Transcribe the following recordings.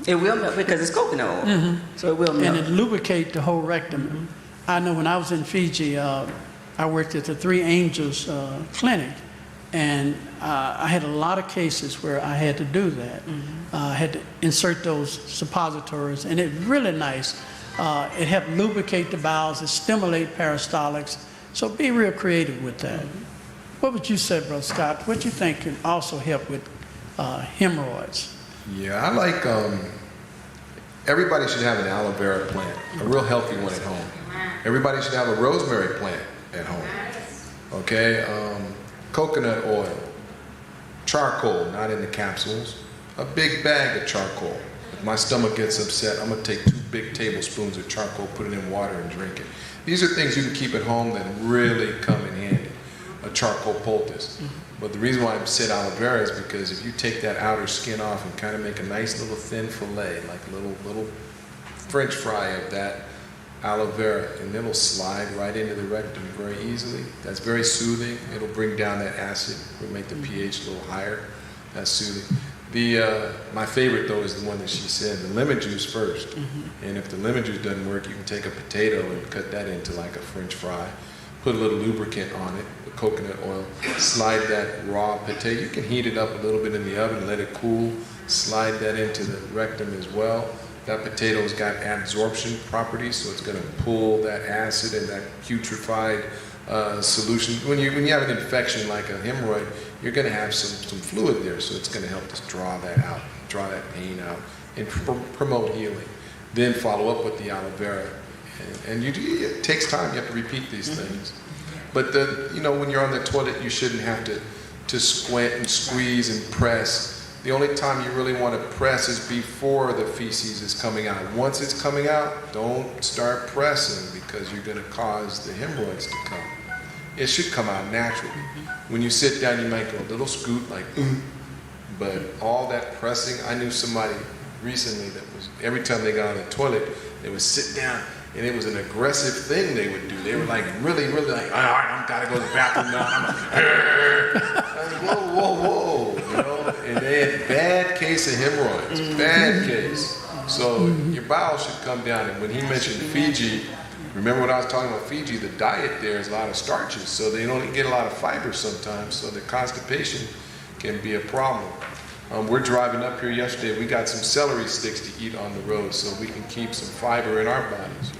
It will melt because it's coconut oil. So it will melt. And it lubricates the whole rectum. I know when I was in Fiji, I worked at the Three Angels clinic, and I had a lot of cases where I had to do that. I had to insert those suppositories, and it's really nice. It helped lubricate the bowels, it stimulates peristaltics, so be real creative with that. What would you say, Brother Scott? What do you think can also help with hemorrhoids? Yeah, I like, everybody should have an aloe vera plant, a real healthy one at home. Everybody should have a rosemary plant at home. Okay, coconut oil, charcoal, not in the capsules, a big bag of charcoal. If my stomach gets upset, I'm gonna take 2 big tablespoons of charcoal, put it in water and drink it. These are things you can keep at home that really come in handy. A charcoal poultice. But the reason why I said aloe vera is because if you take that outer skin off and kind of make a nice little thin fillet, like a little French fry of that aloe vera, and it'll slide right into the rectum very easily. That's very soothing. It'll bring down that acid. It'll make the pH a little higher. That's soothing. My favorite though is the one that she said, the lemon juice first. And if the lemon juice doesn't work, you can take a potato and cut that into like a French fry. Put a little lubricant on it, with coconut oil. Slide that raw potato. You can heat it up a little bit in the oven, let it cool. Slide that into the rectum as well. That potato's got absorption properties, so it's going to pull that acid and that putrefied solution. When you have an infection like a hemorrhoid, you're going to have some fluid there, so it's going to help us draw that out, draw that pain out, and promote healing. Then follow up with the aloe vera. And it takes time. You have to repeat these things. But when you're on the toilet, you shouldn't have to squint and squeeze and press. The only time you really want to press is before the feces is coming out. Once it's coming out, don't start pressing because you're going to cause the hemorrhoids to come. It should come out naturally. When you sit down, you might go a little scoot like, but all that pressing. I knew somebody recently that was, every time they got on the toilet, they would sit down. And it was an aggressive thing they would do. They were like really like, all right, I've got to go to the bathroom now. I'm like, whoa. And they had bad case of hemorrhoids, bad case. So your bowel should come down. And when he mentioned Fiji, remember what I was talking about Fiji, the diet there is a lot of starches. So they don't get a lot of fiber sometimes. So the constipation can be a problem. We're driving up here yesterday. We got some celery sticks to eat on the road so we can keep some fiber in our bodies.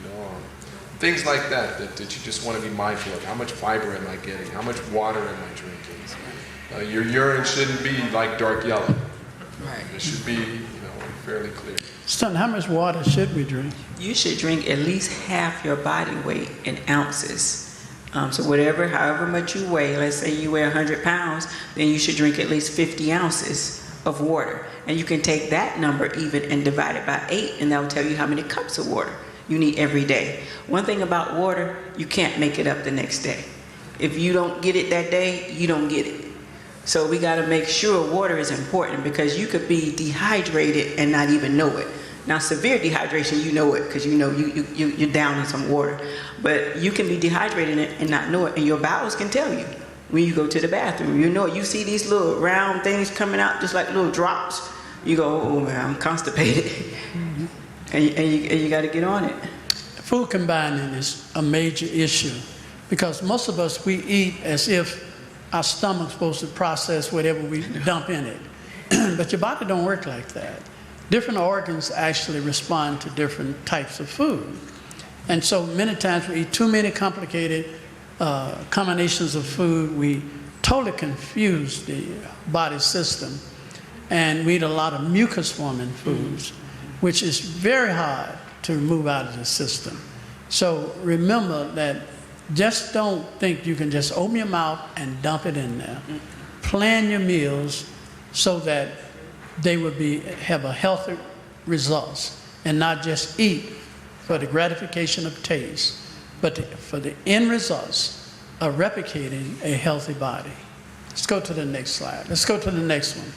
Things like that you just want to be mindful of. How much fiber am I getting? How much water am I drinking? Your urine shouldn't be like dark yellow. Right. It should be, fairly clear. Son, how much water should we drink? You should drink at least half your body weight in ounces. So however much you weigh, let's say you weigh 100 pounds, then you should drink at least 50 ounces of water. And you can take that number even and divide it by 8, and that will tell you how many cups of water you need every day. One thing about water, you can't make it up the next day. If you don't get it that day, you don't get it. So we got to make sure water is important because you could be dehydrated and not even know it. Now, severe dehydration, you know it because you're down in some water. But you can be dehydrated and not know it, and your bowels can tell you when you go to the bathroom. You know it. You see these little round things coming out just like little drops. You go, oh man, I'm constipated. And you got to get on it. Food combining is a major issue because most of us, we eat as if our stomach's supposed to process whatever we dump in it. But your body don't work like that. Different organs actually respond to different types of food. And so many times we eat too many complicated combinations of food. We totally confuse the body system. And we eat a lot of mucus-forming foods, which is very hard to remove out of the system. So remember that just don't think you can just open your mouth and dump it in there. Plan your meals so that they will have a healthy results and not just eat for the gratification of taste, but for the end results of replicating a healthy body. Let's go to the next slide. Let's go to the next one.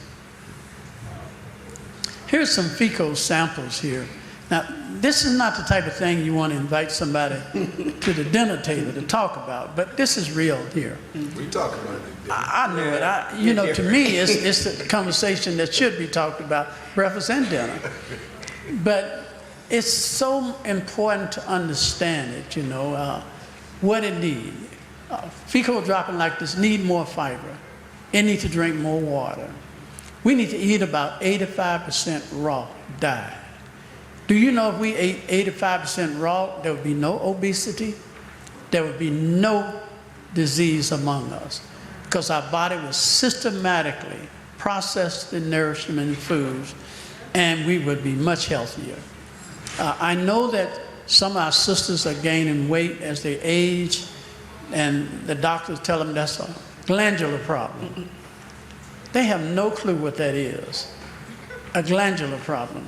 Here's some fecal samples here. Now, this is not the type of thing you want to invite somebody to the dinner table to talk about, but this is real here. We talk about it. I know it. To me, it's the conversation that should be talked about, breakfast and dinner. But it's so important to understand it, what it needs. Fecal dropping like this need more fiber. It needs to drink more water. We need to eat about 85% raw diet. Do you know if we ate 85% raw, there would be no obesity? There would be no disease among us, because our body was systematically processed the nourishment in foods, and we would be much healthier. I know that some of our sisters are gaining weight as they age, and the doctors tell them that's a glandular problem. They have no clue what that is, a glandular problem.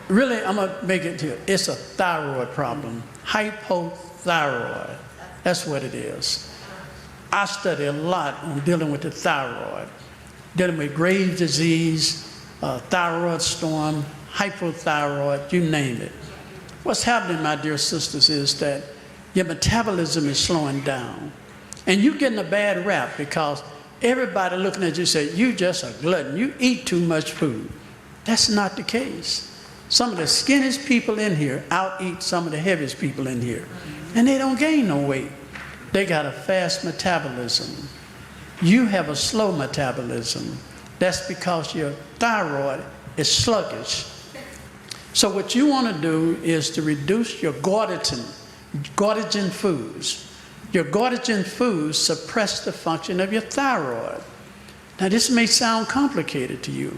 Really, I'm going to make it to you. It's a thyroid problem, hypothyroid. That's what it is. I study a lot on dealing with the thyroid, dealing with Graves' disease, thyroid storm, hypothyroid, you name it. What's happening, my dear sisters, is that your metabolism is slowing down. And you're getting a bad rap because everybody looking at you say, you just a glutton, you eat too much food. That's not the case. Some of the skinniest people in here out-eat some of the heaviest people in here. And they don't gain no weight. They got a fast metabolism. You have a slow metabolism. That's because your thyroid is sluggish. So what you want to do is to reduce your glutathione foods. Your glutathione foods suppress the function of your thyroid. Now this may sound complicated to you,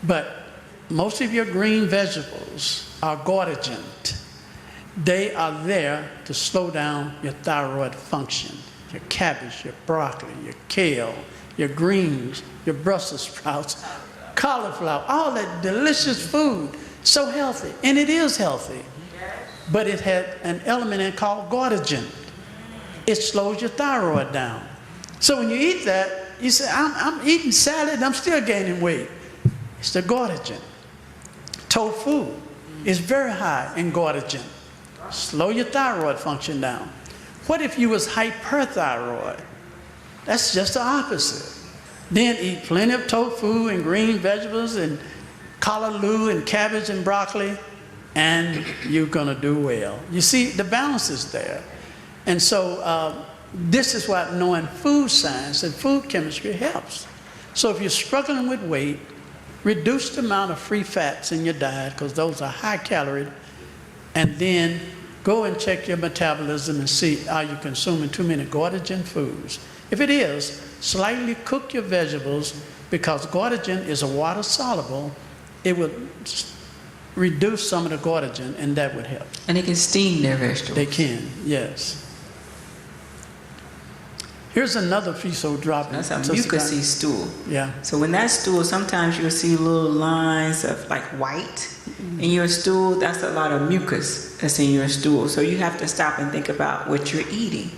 but most of your green vegetables are glutathione. They are there to slow down your thyroid function. Your cabbage, your broccoli, your kale, your greens, your Brussels sprouts, cauliflower, all that delicious food, so healthy, and it is healthy. But it had an element in called glutathione. It slows your thyroid down. So when you eat that, you say, I'm eating salad and I'm still gaining weight. It's the glutathione. Tofu is very high in glutathione. Slow your thyroid function down. What if you was hyperthyroid? That's just the opposite. Then eat plenty of tofu and green vegetables and callaloo and cabbage and broccoli, and you're gonna do well. You see, the balance is there. And so this is why knowing food science and food chemistry helps. So if you're struggling with weight, reduce the amount of free fats in your diet, because those are high calorie, and then go and check your metabolism and see, are you consuming too many glutathione foods? If it is, slightly cook your vegetables, because glutathione is a water soluble. It would reduce some of the glutathione, and that would help. And they can steam their vegetables. They can, yes. Here's another fecal drop. That's a mucusy stool. Yeah. So when that stool, sometimes you'll see little lines of like white in your stool. That's a lot of mucus that's in your stool. So you have to stop and think about what you're eating.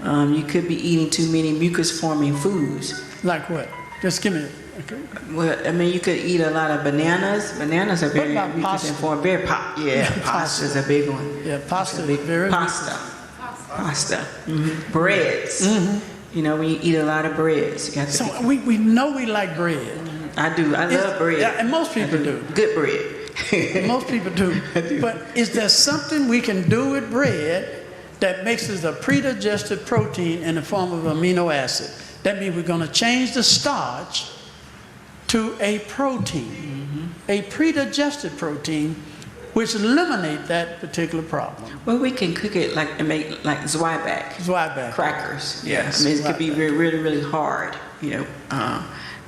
You could be eating too many mucus-forming foods. Like what? Just give me. Okay. Well, I mean, you could eat a lot of bananas. Bananas are very mucus-informed. Very pasta is a big one. Yeah, pasta is very pasta. Pasta. Mm-hmm. Breads. Mm-hmm. You know, when you eat a lot of breads. You have to so we know we like bread. Mm-hmm. I do. I love bread. Yeah, and most people do. Good bread. Most people do. But is there something we can do with bread that makes it a pre-digested protein in the form of amino acid? That means we're going to change the starch to a protein, a pre-digested protein, which eliminate that particular problem. Well, we can cook it like and make like Zwieback crackers. Yes, I mean, it could be really, really hard. You know,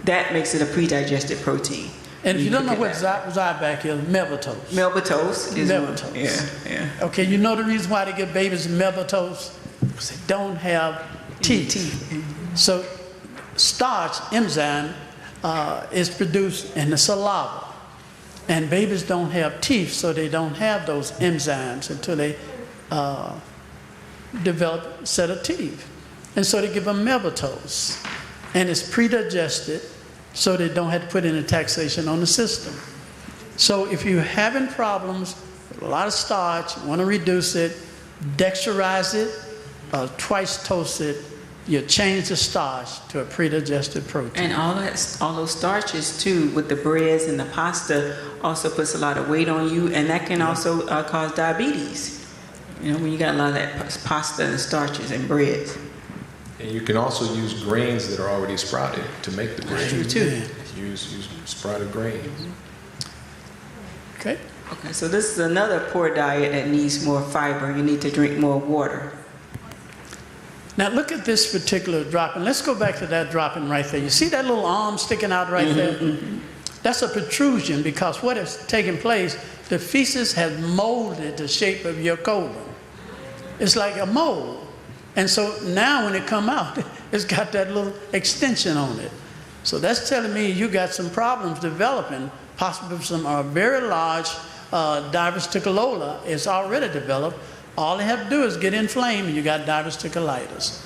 that makes it a pre-digested protein. And if you don't know what Zwieback is, melbatose. Melbatose is melbatose. One. Yeah. Okay, you know the reason why they give babies melbatose? Because they don't have teeth. So starch enzyme is produced in the saliva. And babies don't have teeth, so they don't have those enzymes until they develop a set of teeth. And so they give them melbatose. And it's pre-digested, so they don't have to put any taxation on the system. So if you're having problems with a lot of starch, want to reduce it, dexturize it, twice toast it, you change the starch to a pre-digested protein. And all those starches too, with the breads and the pasta, also puts a lot of weight on you, and that can also cause diabetes. When you got a lot of that pasta and starches and breads. And you can also use grains that are already sprouted to make the bread. True too. Use sprouted grains. Okay. Okay, so this is another poor diet that needs more fiber. You need to drink more water. Now look at this particular dropping. Let's go back to that dropping right there. You see that little arm sticking out right there? Mm-hmm. That's a protrusion, because what is taking place, the feces has molded the shape of your colon. It's like a mold. And so now when it come out, it's got that little extension on it. So that's telling me you got some problems developing, possibly some very large diverticulitis is already developed. All they have to do is get inflamed and you got diverticulitis.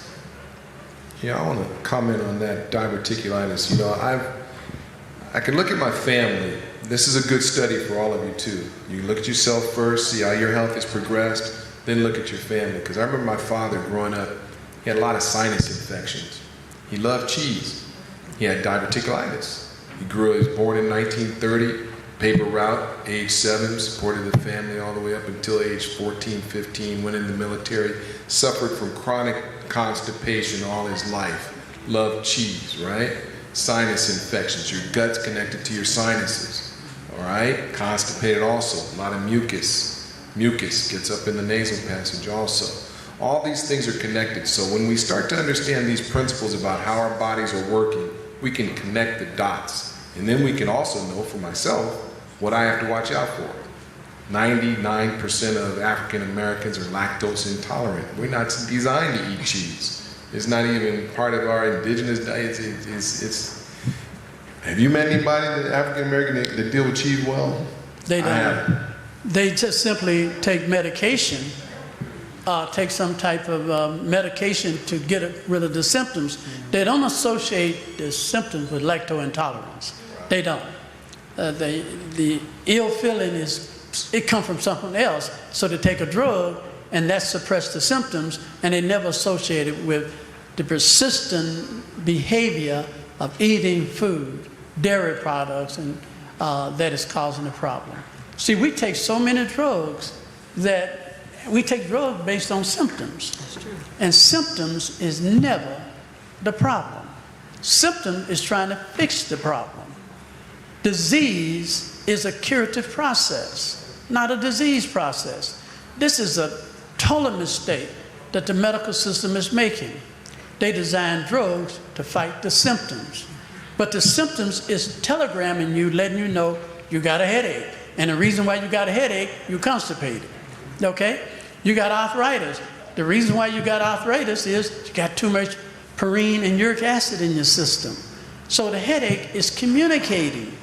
Yeah, I want to comment on that diverticulitis. I can look at my family. This is a good study for all of you too. You look at yourself first, see how your health has progressed, then look at your family. Because I remember my father growing up, he had a lot of sinus infections. He loved cheese. He had diverticulitis. He was born in 1930, paper route, age 7, supported the family all the way up until age 14, 15, went in the military, suffered from chronic constipation all his life, loved cheese, right? Sinus infections, your gut's connected to your sinuses, all right? Constipated also, a lot of mucus. Mucus gets up in the nasal passage also. All these things are connected. So when we start to understand these principles about how our bodies are working, we can connect the dots. And then we can also know for myself what I have to watch out for. 99% of African Americans are lactose intolerant. We're not designed to eat cheese. It's not even part of our indigenous diet. Have you met anybody that African American that deal with cheese well? They don't. They just simply take medication, take some type of medication to get rid of the symptoms. They don't associate the symptoms with lactose intolerance. They don't. The ill feeling it comes from something else. So they take a drug and that suppresses the symptoms, and they never associate it with the persistent behavior of eating food, dairy products, and that is causing the problem. See, we take so many drugs that we take drugs based on symptoms. That's true. And symptoms is never the problem. Symptom is trying to fix the problem. Disease is a curative process, not a disease process. This is a total mistake that the medical system is making. They design drugs to fight the symptoms. But the symptoms is telegramming you, letting you know you got a headache. And the reason why you got a headache, you're constipated. Okay? You got arthritis. The reason why you got arthritis is you got too much purine and uric acid in your system. So the headache is communicating.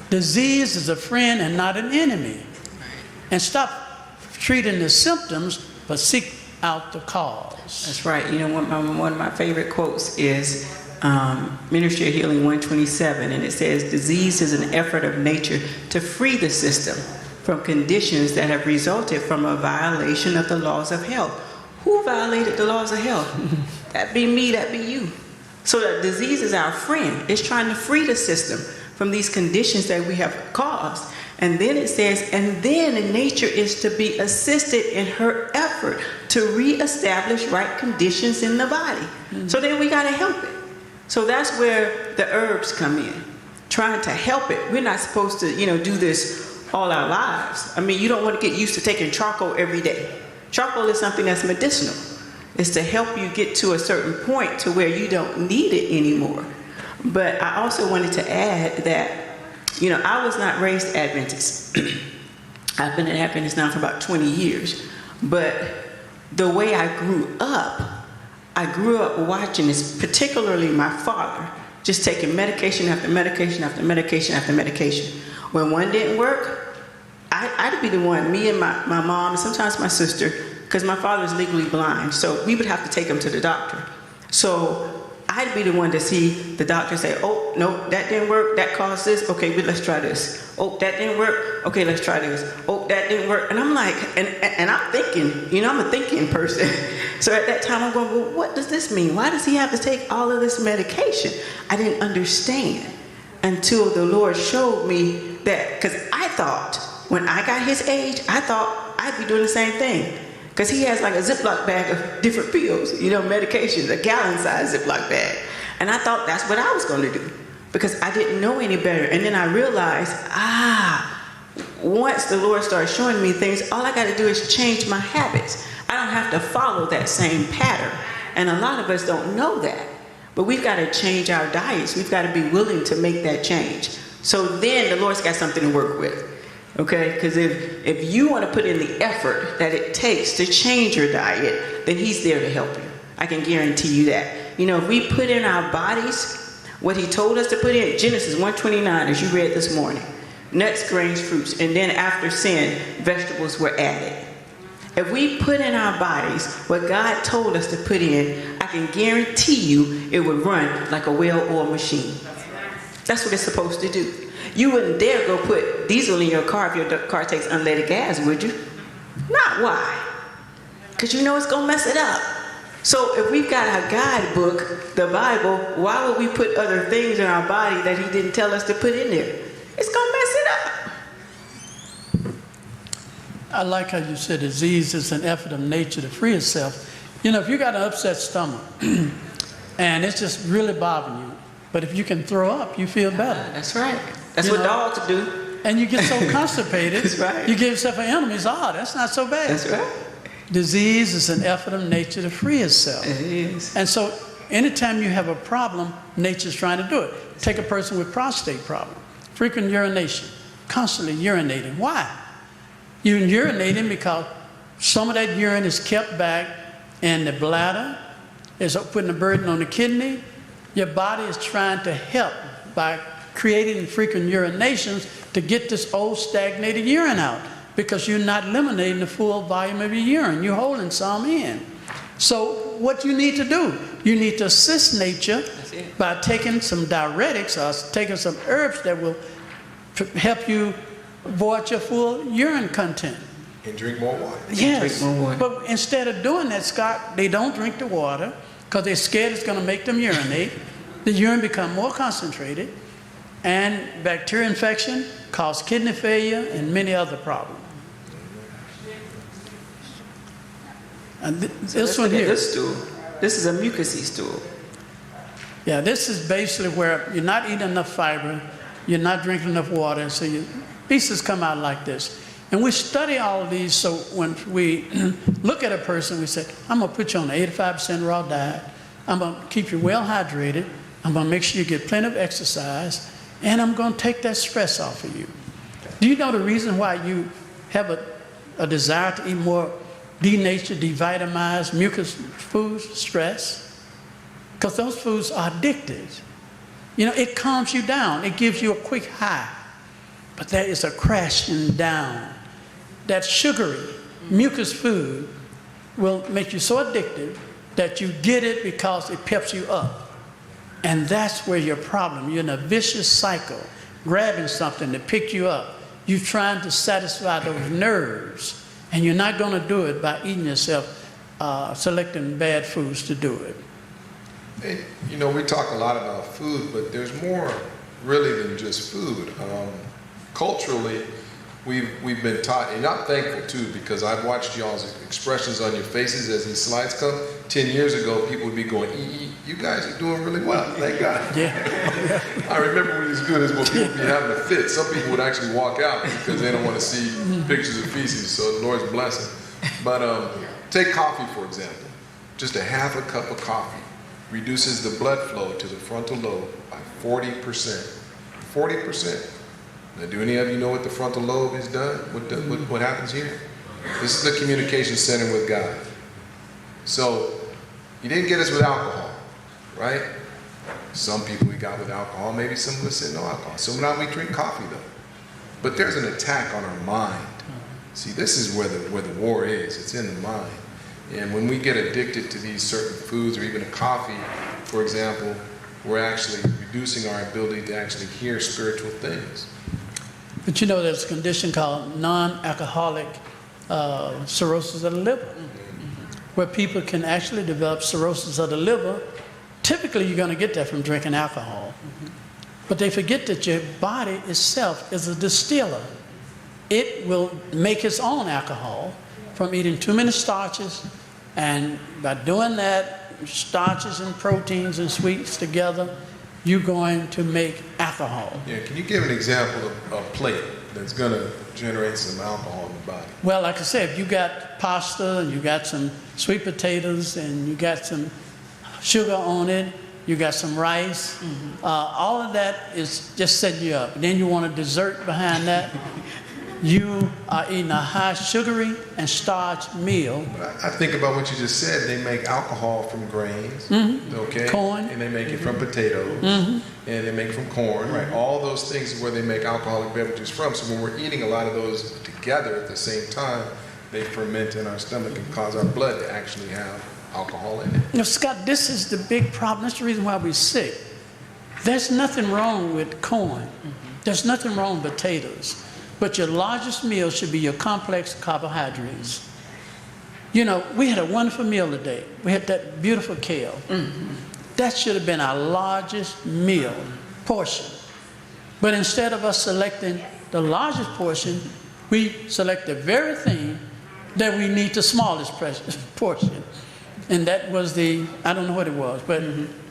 Disease is a friend and not an enemy. And stop treating the symptoms, but seek out the cause. That's right. One of my favorite quotes is Ministry of Healing 127, and it says, disease is an effort of nature to free the system from conditions that have resulted from a violation of the laws of health. Who violated the laws of health? That be me, that be you. So that disease is our friend. It's trying to free the system from these conditions that we have caused. And then it says, and then nature is to be assisted in her effort to reestablish right conditions in the body. Mm-hmm. So then we got to help it. So that's where the herbs come in, trying to help it. We're not supposed to, do this all our lives. I mean, you don't want to get used to taking charcoal every day. Charcoal is something that's medicinal. It's to help you get to a certain point to where you don't need it anymore. But I also wanted to add that, I was not raised Adventist. I've been an Adventist now for about 20 years. But the way I grew up watching this, particularly my father, just taking medication after medication after medication after medication. When one didn't work, I'd be the one, me and my mom, and sometimes my sister, because my father is legally blind, so we would have to take him to the doctor. So I'd be the one to see the doctor say, oh, no, that didn't work. That caused this. Okay, well, let's try this. Oh, that didn't work. Okay, let's try this. Oh, that didn't work. And I'm like, and I'm thinking, you know, I'm a thinking person. So at that time, I'm going, well, what does this mean? Why does he have to take all of this medication? I didn't understand until the Lord showed me that, because I thought when I got his age, I thought I'd be doing the same thing. Because he has like a Ziploc bag of different pills, you know, medications, a gallon-sized Ziploc bag. And I thought that's what I was going to do because I didn't know any better. And then I realized, once the Lord started showing me things, all I got to do is change my habits. I don't have to follow that same pattern. And a lot of us don't know that. But we've got to change our diets. We've got to be willing to make that change. So then the Lord's got something to work with. Okay, because if you want to put in the effort that it takes to change your diet, then he's there to help you. I can guarantee you that. You know, if we put in our bodies what he told us to put in, Genesis 1:29, as you read this morning, nuts, grains, fruits, and then after sin, vegetables were added. If we put in our bodies what God told us to put in, I can guarantee you it would run like a well-oiled machine. That's what it's supposed to do. You wouldn't dare go put diesel in your car if your car takes unleaded gas, would you? Not why? Because you know it's going to mess it up. So if we've got a guidebook, the Bible, why would we put other things in our body that he didn't tell us to put in there? It's going to mess it up. I like how you said disease is an effort of nature to free itself. You know, if you got an upset stomach and it's just really bothering you, but if you can throw up, you feel better. That's right. That's what dogs do. And you get so constipated, That's right. You give yourself an enemy. It's that's not so bad. That's right. Disease is an effort of nature to free itself. It is. And so anytime you have a problem, nature's trying to do it. Take a person with prostate problem, frequent urination, constantly urinating. Why? You're urinating because some of that urine is kept back in the bladder, is putting a burden on the kidney. Your body is trying to help by creating frequent urinations to get this old stagnated urine out because you're not eliminating the full volume of your urine. You're holding some in. So what you need to do, you need to assist nature by taking some diuretics or taking some herbs that will help you void your full urine content. And drink more water. Yes, Drink more water. but instead of doing that, Scott, they don't drink the water because they're scared it's going to make them urinate. The urine become more concentrated, and bacteria infection cause kidney failure and many other problems. And this one here. This stool. This is a mucusy stool. Yeah, this is basically where you're not eating enough fiber, you're not drinking enough water, so your pieces come out like this. And we study all of these, so when we look at a person, we say, I'm going to put you on an 85% raw diet. I'm going to keep you well hydrated. I'm going to make sure you get plenty of exercise. And I'm going to take that stress off of you. Do you know the reason why you have a desire to eat more denatured, devitamized, mucus foods? Stress. Because those foods are addictive. You know, it calms you down. It gives you a quick high. But there is a crashing down. That sugary, mucus food will make you so addictive that you get it because it peps you up. And that's where your problem. You're in a vicious cycle, grabbing something to pick you up. You're trying to satisfy those nerves. And you're not going to do it by eating yourself, selecting bad foods to do it. And, you know, we talk a lot about food, but there's more really than just food. Culturally, we've been taught, and I'm thankful too, because I've watched y'all's expressions on your faces as these slides come. 10 years ago, people would be going, you guys are doing really well, thank God. Yeah. I remember when as good as when people would be having a fit. Some people would actually walk out because they don't want to see pictures of feces, so the Lord's blessing. But take coffee, for example. Just a half a cup of coffee reduces the blood flow to the frontal lobe by 40%. 40%. Now, do any of you know what the frontal lobe is done? What happens here? This is the communication center with God. So, He didn't get us with alcohol, right? Some people we got with alcohol, maybe some of us said no alcohol. So now we drink coffee though. But there's an attack on our mind. See, this is where the war is. It's in the mind. And when we get addicted to these certain foods or even a coffee, for example, we're actually reducing our ability to actually hear spiritual things. But you know, there's a condition called non-alcoholic cirrhosis of the liver, where people can actually develop cirrhosis of the liver. Typically, you're going to get that from drinking alcohol. But they forget that your body itself is a distiller. It will make its own alcohol from eating too many starches, and by doing that, starches and proteins and sweets together, you're going to make alcohol. Yeah, can you give an example of a plate that's going to generate some alcohol in the body? Well, like I said, if you got pasta and you got some sweet potatoes and you got some sugar on it, you got some rice, all of that is just setting you up. Then you want a dessert behind that. You are eating a high sugary and starch meal. I think about what you just said. They make alcohol from grains, okay? Corn. And they make it from potatoes, and they make it from corn, right? All those things is where they make alcoholic beverages from. So when we're eating a lot of those together at the same time, they ferment in our stomach and cause our blood to actually have alcohol in it. You know, Scott, this is the big problem. That's the reason why we're sick. There's nothing wrong with corn. There's nothing wrong with potatoes. But your largest meal should be your complex carbohydrates. You know, we had a wonderful meal today. We had that beautiful kale. That should have been our largest meal portion. But instead of us selecting the largest portion, we select the very thing that we need the smallest portion. And that was the, I don't know what it was, but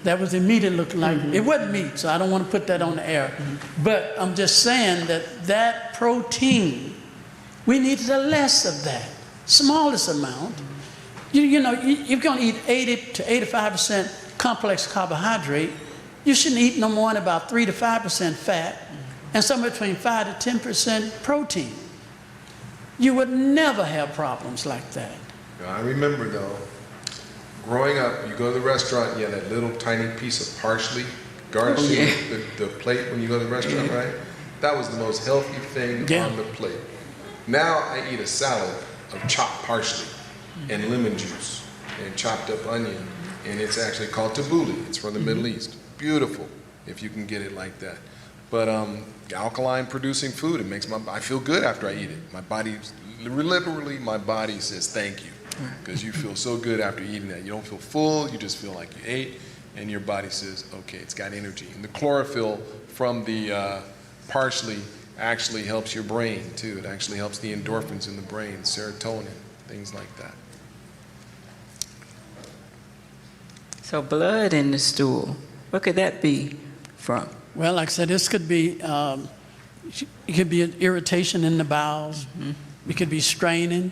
that was the meat it looked like. It wasn't meat, so I don't want to put that on the air. But I'm just saying that protein, we needed the less of that, smallest amount. You know, you're going to eat 80 to 85% complex carbohydrate. You shouldn't eat no more than about 3 to 5% fat and somewhere between 5 to 10% protein. You would never have problems like that. I remember though, growing up, you go to the restaurant, you have that little tiny piece of parsley garnishing the plate when you go to the restaurant, right? That was the most healthy thing on the plate. Now I eat a salad of chopped parsley and lemon juice and chopped up onion, and it's actually called tabbouleh. It's from the Middle East. Beautiful, if you can get it like that. But alkaline producing food, it makes I feel good after I eat it. My body, literally my body says thank you. Because you feel so good after eating that. You don't feel full, you just feel like you ate, and your body says, okay, it's got energy. And the chlorophyll from the parsley actually helps your brain too. It actually helps the endorphins in the brain, serotonin, things like that. So blood in the stool, what could that be from? Well, like I said, this could be, it could be an irritation in the bowels. It could be straining.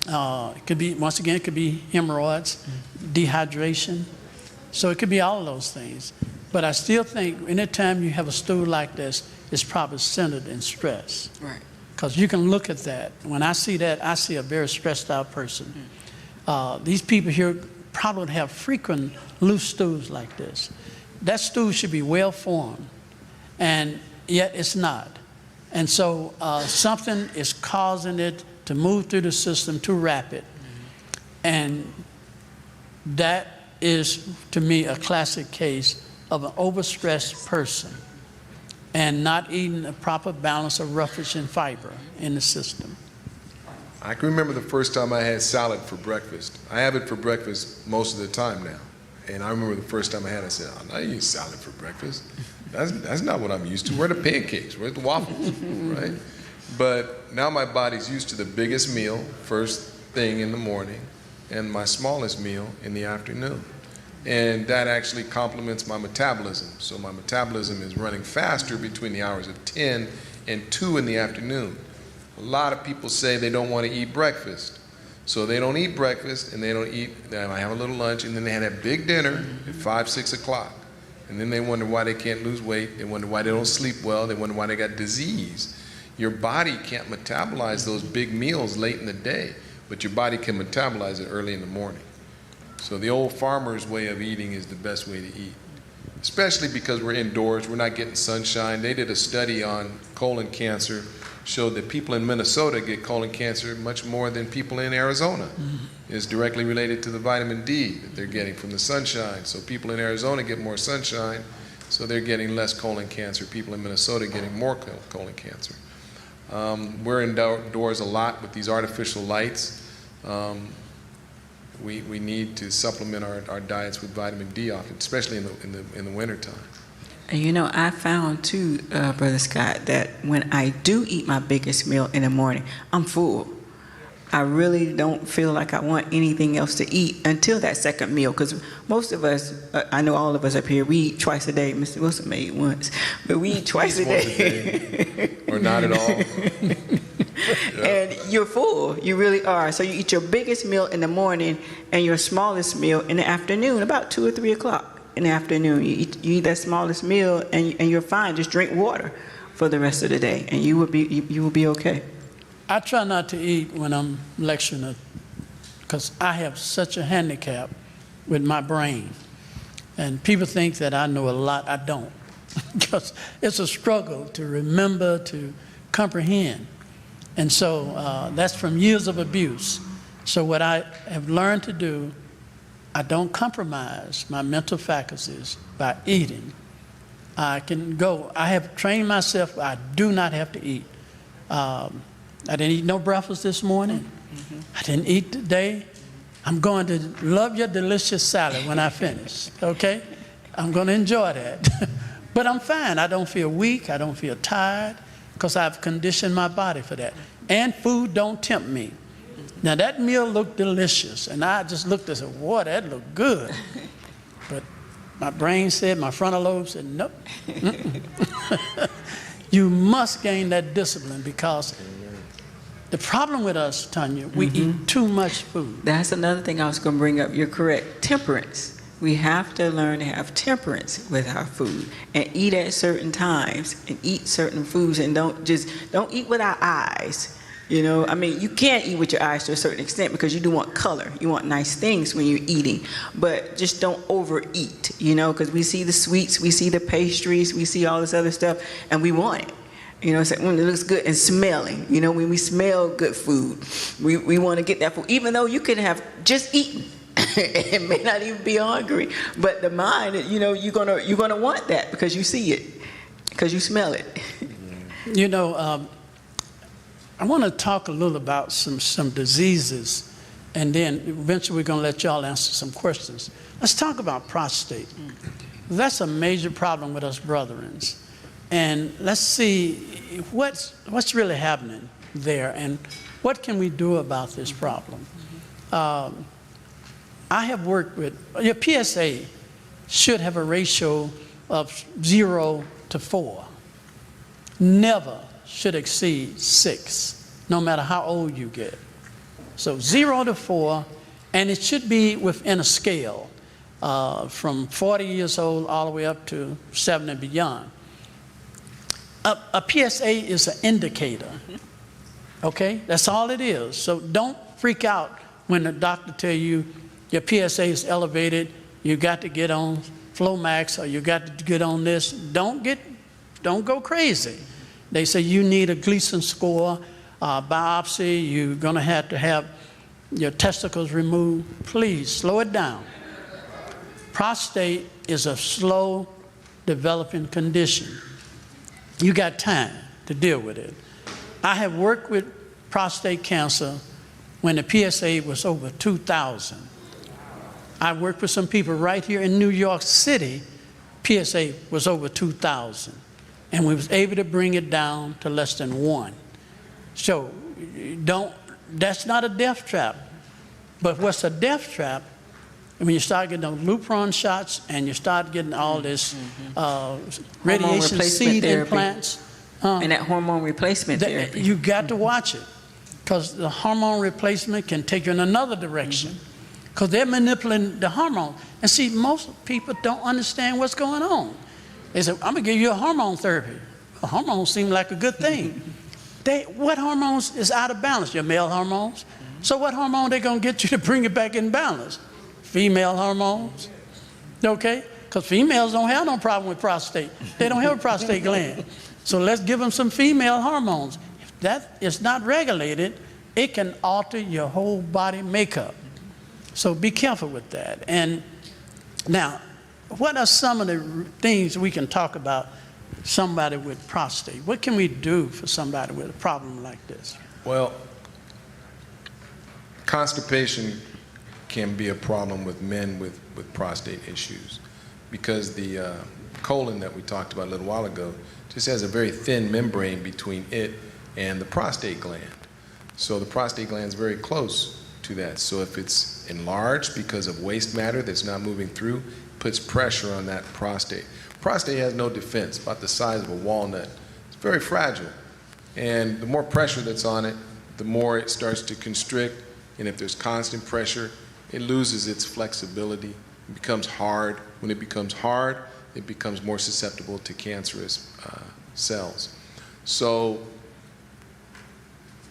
It could be, once again, it could be hemorrhoids, dehydration. So it could be all of those things. But I still think anytime you have a stool like this, it's probably centered in stress. Right. Because you can look at that. When I see that, I see a very stressed out person. These people here probably would have frequent loose stools like this. That stool should be well formed, and yet it's not. And so something is causing it to move through the system too rapid. And that is, to me, a classic case of an overstressed person and not eating a proper balance of roughage and fiber in the system. I can remember the first time I had salad for breakfast. I have it for breakfast most of the time now. And I remember the first time I had it, I said, I'm not eating salad for breakfast. That's not what I'm used to. Where are the pancakes? Where's the waffles? Right? But now my body's used to the biggest meal first thing in the morning and my smallest meal in the afternoon. And that actually complements my metabolism. So my metabolism is running faster between the hours of 10 and 2 in the afternoon. A lot of people say they don't want to eat breakfast. So they don't eat breakfast and they don't eat, they have a little lunch, and then they have that big dinner at 5, 6 o'clock. And then they wonder why they can't lose weight. They wonder why they don't sleep well. They wonder why they got disease. Your body can't metabolize those big meals late in the day, but your body can metabolize it early in the morning. So the old farmer's way of eating is the best way to eat, especially because we're indoors, we're not getting sunshine. They did a study on colon cancer showed that people in Minnesota get colon cancer much more than people in Arizona. It's directly related to the vitamin D that they're getting from the sunshine. So people in Arizona get more sunshine, so they're getting less colon cancer. People in Minnesota getting more colon cancer. We're indoors a lot with these artificial lights. We need to supplement our diets with vitamin D often, especially in the wintertime. And you know, I found too, Brother Scott, that when I do eat my biggest meal in the morning, I'm full. I really don't feel like I want anything else to eat until that second meal, because most of us, I know all of us up here, we eat twice a day. Mr. Wilson may eat once, but we eat twice a day. Or not at all. And you're full. You really are. So you eat your biggest meal in the morning and your smallest meal in the afternoon, about 2 or 3 o'clock in the afternoon. You eat that smallest meal and you're fine. Just drink water for the rest of the day, and you will be okay. I try not to eat when I'm lecturing, because I have such a handicap with my brain. And people think that I know a lot. I don't. Because it's a struggle to remember, to comprehend. And so that's from years of abuse. So what I have learned to do, I don't compromise my mental faculties by eating. I have trained myself, I do not have to eat. I didn't eat no breakfast this morning. I didn't eat today. I'm going to love your delicious salad when I finish, okay? I'm going to enjoy that. But I'm fine. I don't feel weak. I don't feel tired, because I've conditioned my body for that. And food don't tempt me. Now, that meal looked delicious, and I just looked and said, "Whoa, that looked good." But my brain said, my frontal lobe said, nope. You must gain that discipline, because the problem with us, Tanya, we eat too much food. That's another thing I was going to bring up. You're correct. Temperance. We have to learn to have temperance with our food and eat at certain times and eat certain foods, and don't eat with our eyes. You know, I mean, you can eat with your eyes to a certain extent, because you do want color. You want nice things when you're eating, but just don't overeat, you know, because we see the sweets, we see the pastries, we see all this other stuff, and we want it. You know, it looks good and smelling. You know, when we smell good food, we want to get that food, even though you could have just eaten and may not even be hungry. But the mind, you know, you're gonna want that because you see it, because you smell it. You know, I want to talk a little about some diseases, and then eventually we're going to let y'all answer some questions. Let's talk about prostate. That's a major problem with us brethrens. And let's see what's really happening there, and what can we do about this problem. I have worked with, your PSA should have a ratio of 0 to 4. Never should exceed 6, no matter how old you get. So 0 to 4, and it should be within a scale from 40 years old all the way up to 70 and beyond. A PSA is an indicator, okay? That's all it is. So don't freak out when the doctor tell you your PSA is elevated, you got to get on Flomax, or you got to get on this. Don't go crazy. They say you need a Gleason score, biopsy, you're gonna have to have your testicles removed. Please, slow it down. Prostate is a slow developing condition. You got time to deal with it. I have worked with prostate cancer when the PSA was over 2,000. I worked with some people right here in New York City, PSA was over 2,000. And we was able to bring it down to less than 1. So that's not a death trap. But what's a death trap, when you start getting those Lupron shots and you start getting all this radiation seed implants. And that hormone replacement therapy. You got to watch it, because the hormone replacement can take you in another direction, because they're manipulating the hormone. And see, most people don't understand what's going on. They say, I'm going to give you a hormone therapy. Hormones seem like a good thing. What hormones is out of balance? Your male hormones. So what hormone they going to get you to bring it back in balance? Female hormones, okay? Because females don't have no problem with prostate. They don't have a prostate gland. So let's give them some female hormones. that is not regulated, it can alter your whole body makeup. So be careful with that. And now, what are some of the things we can talk about somebody with prostate? What can we do for somebody with a problem like this? Well, constipation can be a problem with men with prostate issues because the colon that we talked about a little while ago just has a very thin membrane between it and the prostate gland. So the prostate gland is very close to that. So if it's enlarged because of waste matter that's not moving through, it puts pressure on that prostate. Prostate has no defense, about the size of a walnut. It's very fragile. And the more pressure that's on it, the more it starts to constrict. And if there's constant pressure, it loses its flexibility. It becomes hard. When it becomes hard, it becomes more susceptible to cancerous cells. So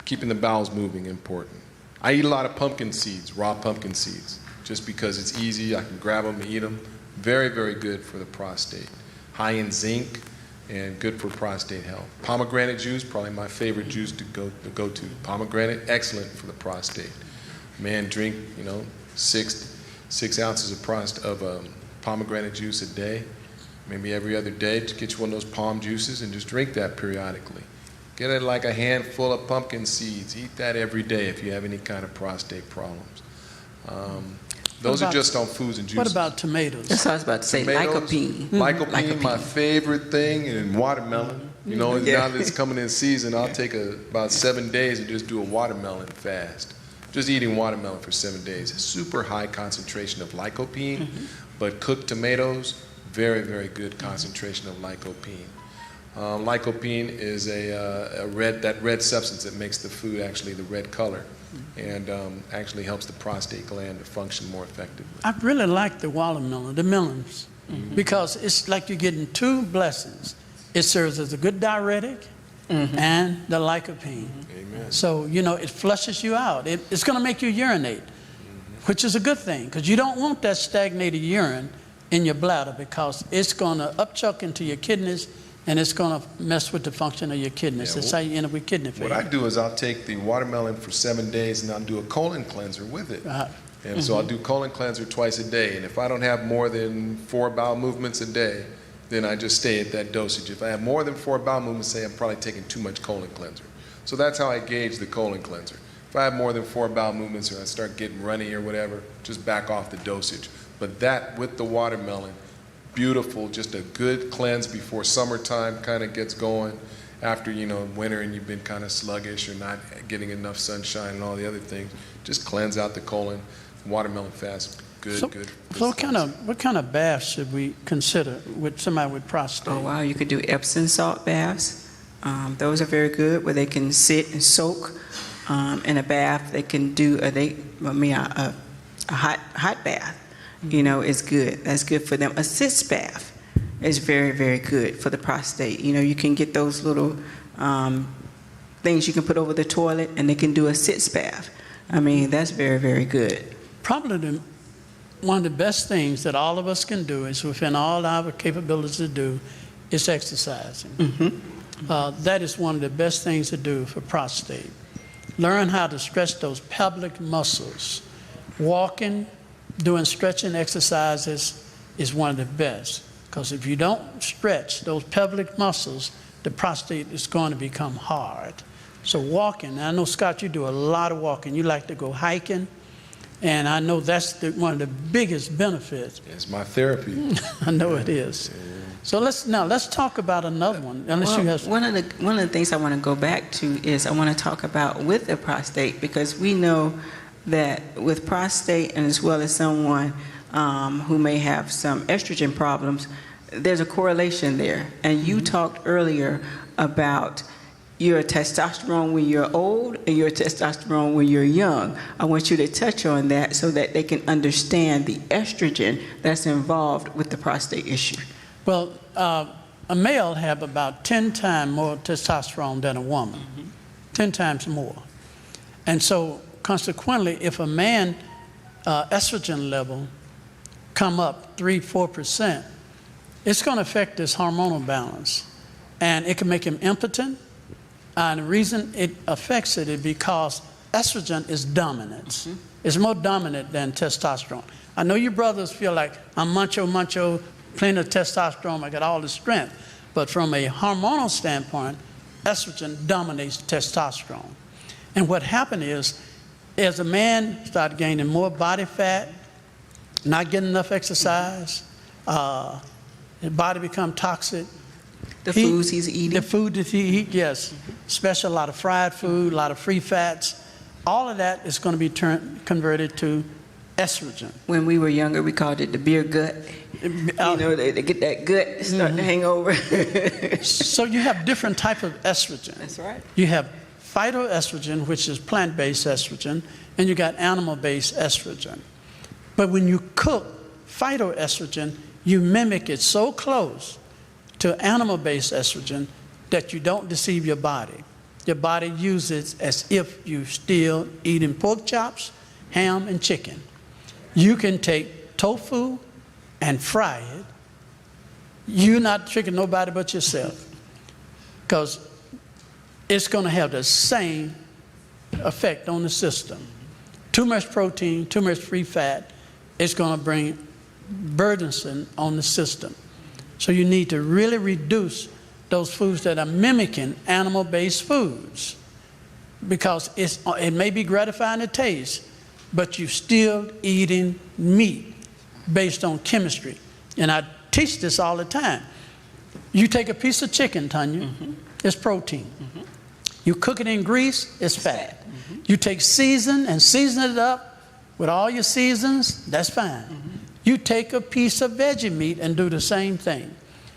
keeping the bowels moving is important. I eat a lot of pumpkin seeds, raw pumpkin seeds, just because it's easy. I can grab them and eat them. Very, very good for the prostate. High in zinc and good for prostate health. Pomegranate juice, probably my favorite juice to go to. Pomegranate, excellent for the prostate. Man, drink 6 ounces of pomegranate juice a day, maybe every other day. To get you one of those palm juices and just drink that periodically. Get it like a handful of pumpkin seeds. Eat that every day if you have any kind of prostate problems. Those are just on foods and juices. What about tomatoes? That's what I was about to say. Tomatoes, Lycopene. Lycopene, my favorite thing, and watermelon. You know, now that it's coming in season, I'll take about 7 days and just do a watermelon fast. Just eating watermelon for 7 days. A super high concentration of lycopene, but cooked tomatoes, very, very good concentration of lycopene. Lycopene is that red substance that makes the food actually the red color, and actually helps the prostate gland to function more effectively. I really like the watermelon, the melons, because it's like you're getting two blessings. It serves as a good diuretic and the lycopene. Amen. So, it flushes you out. It's going to make you urinate, which is a good thing, because you don't want that stagnated urine in your bladder, because it's going to upchuck into your kidneys, and it's going to mess with the function of your kidneys. That's how you end up with kidney failure. What I do is I'll take the watermelon for 7 days and I'll do a colon cleanser with it. And so I'll do colon cleanser twice a day. And if I don't have more than 4 bowel movements a day, then I just stay at that dosage. If I have more than 4 bowel movements, say I'm probably taking too much colon cleanser. So that's how I gauge the colon cleanser. If I have more than 4 bowel movements or I start getting runny or whatever, just back off the dosage. But that with the watermelon, beautiful, just a good cleanse before summertime kind of gets going. After, winter and you've been kind of sluggish or not getting enough sunshine and all the other things, just cleanse out the colon. Watermelon fast, good. So what kind of baths should we consider with somebody with prostate? Oh, wow. You could do Epsom salt baths. Those are very good, where they can sit and soak in a bath. They can do a hot bath. Is good. That's good for them. A sitz bath is very, very good for the prostate. You can get those little things you can put over the toilet, and they can do a sitz bath. That's very, very good. Probably one of the best things that all of us can do is within all our capabilities to do is exercising. That is one of the best things to do for prostate. Learn how to stretch those pelvic muscles. Walking, doing stretching exercises is one of the best, because if you don't stretch those pelvic muscles, the prostate is going to become hard. So walking, I know, Scott, you do a lot of walking. You like to go hiking, and I know that's one of the biggest benefits. It's my therapy. I know it is. So let's talk about another one. One of the things I want to go back to is I want to talk about with the prostate, because we know that with prostate, and as well as someone who may have some estrogen problems, there's a correlation there. And you talked earlier about your testosterone when you're old and your testosterone when you're young. I want you to touch on that so that they can understand the estrogen that's involved with the prostate issue. Well, a male have about 10 times more testosterone than a woman, 10 times more. And so consequently, if a man estrogen level come up 3-4%, it's going to affect his hormonal balance, and it can make him impotent. And the reason it affects it is because estrogen is dominant. It's more dominant than testosterone. I know you brothers feel like I'm macho, plenty of testosterone, I got all the strength. But from a hormonal standpoint, estrogen dominates testosterone. And what happened is, as a man started gaining more body fat, not getting enough exercise, his body become toxic. The foods he's eating. The food that he eats, yes. Especially a lot of fried food, a lot of free fats. All of that is going to be converted to estrogen. When we were younger, we called it the beer gut. You know, they get that gut starting to hang over. So you have different types of estrogen. That's right. You have phytoestrogen, which is plant-based estrogen, and you got animal-based estrogen. But when you cook phytoestrogen, you mimic it so close to animal-based estrogen that you don't deceive your body. Your body uses it as if you're still eating pork chops, ham, and chicken. You can take tofu and fry it. You're not tricking nobody but yourself, because it's going to have the same effect on the system. Too much protein, too much free fat, it's going to bring burdensome on the system. So you need to really reduce those foods that are mimicking animal-based foods, because it may be gratifying to taste, but you're still eating meat based on chemistry. And I teach this all the time. You take a piece of chicken, Tanya, it's protein. You cook it in grease, it's fat. You take season it up with all your seasons, that's fine. You take a piece of veggie meat and do the same thing.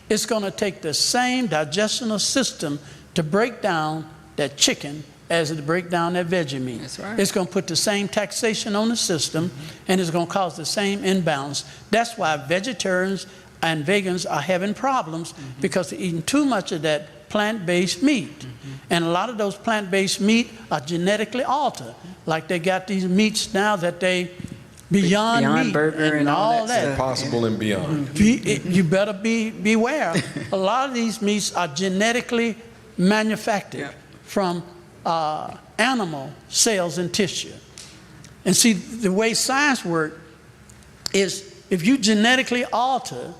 It's going to take the same digestional system to break down that chicken as it break down that veggie meat. That's right. It's going to put the same taxation on the system, and it's going to cause the same imbalance. That's why vegetarians and vegans are having problems, because they're eating too much of that plant-based meat. And a lot of those plant-based meat are genetically altered. Like they got these meats now that they beyond meat burger and all that stuff. Impossible and beyond. You better beware. A lot of these meats are genetically manufactured from animal cells and tissue. And see, the way science works is, if you genetically alter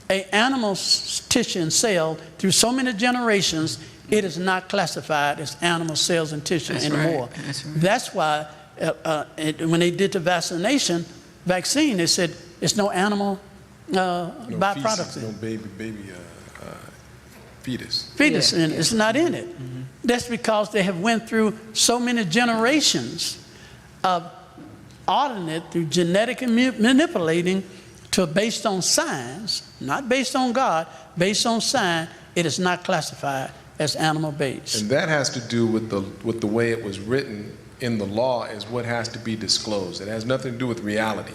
an animal's tissue and cell through so many generations, it is not classified as animal cells and tissue anymore. Right. That's right. That's why when they did the vaccine, they said it's no animal byproducts. No baby fetus. Fetus, and it's not in it. That's because they have went through so many generations of altering it through genetic manipulating to based on science, not based on God, based on science. It is not classified as animal-based. And that has to do with the way it was written in the law, is what has to be disclosed. It has nothing to do with reality.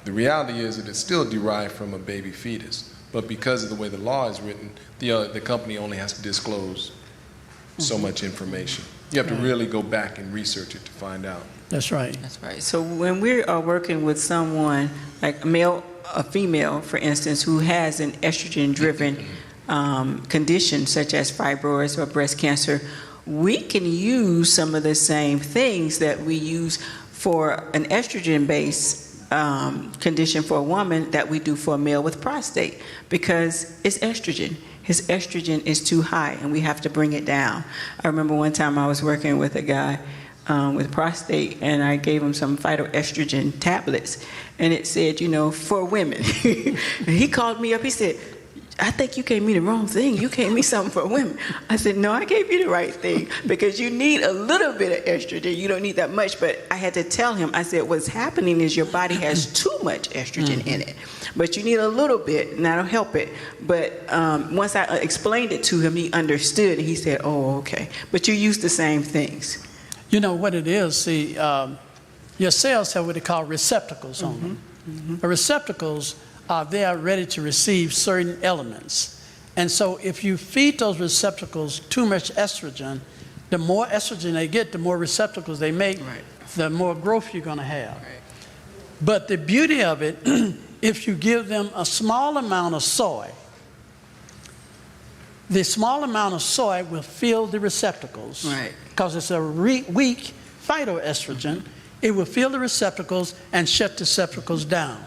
The reality is that it's still derived from a baby fetus, but because of the way the law is written, the company only has to disclose so much information. You have to really go back and research it to find out. That's right. That's right. So when we are working with someone, like a female, for instance, who has an estrogen-driven condition such as fibroids or breast cancer, we can use some of the same things that we use for an estrogen-based condition for a woman that we do for a male with prostate, because it's estrogen. His estrogen is too high, and we have to bring it down. I remember one time I was working with a guy with prostate, and I gave him some phytoestrogen tablets, and it said, for women. And he called me up, he said, I think you gave me the wrong thing. You gave me something for women. I said, no, I gave you the right thing, because you need a little bit of estrogen. You don't need that much. But I had to tell him, I said, what's happening is your body has too much estrogen in it. But you need a little bit, and that'll help it. But once I explained it to him, he understood, and he said, oh, okay. But you use the same things. You know what it is? See, your cells have what they call receptacles on them. The receptacles are there ready to receive certain elements. And so if you feed those receptacles too much estrogen, the more estrogen they get, the more receptacles they make, the more growth you're going to have. But the beauty of it, if you give them a small amount of soy, The small amount of soy will fill the receptacles. Right. Because it's a weak phytoestrogen. It will fill the receptacles and shut the receptacles down.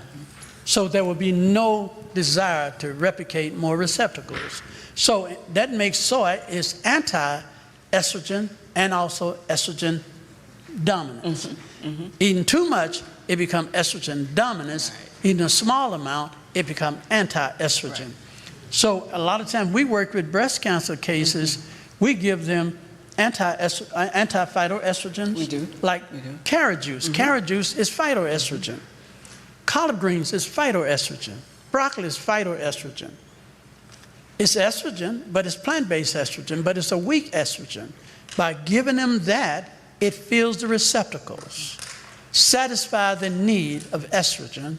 So there will be no desire to replicate more receptacles. So that makes soy is anti-estrogen and also estrogen dominance. Eating too much, it becomes estrogen dominance. Eating a small amount, it becomes anti-estrogen. So a lot of times we work with breast cancer cases, we give them anti-phytoestrogens. We do. Like carrot juice. Carrot juice is phytoestrogen. Collard greens is phytoestrogen. Broccoli is phytoestrogen. It's estrogen, but it's plant-based estrogen, but it's a weak estrogen. By giving them that, it fills the receptacles, satisfy the need of estrogen.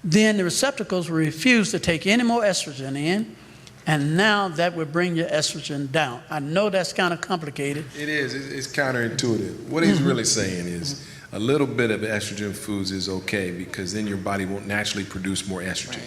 Then the receptacles will refuse to take any more estrogen in, and now that will bring your estrogen down. I know that's kind of complicated. It is. It's counterintuitive. What he's really saying is a little bit of estrogen foods is okay because then your body won't naturally produce more estrogen.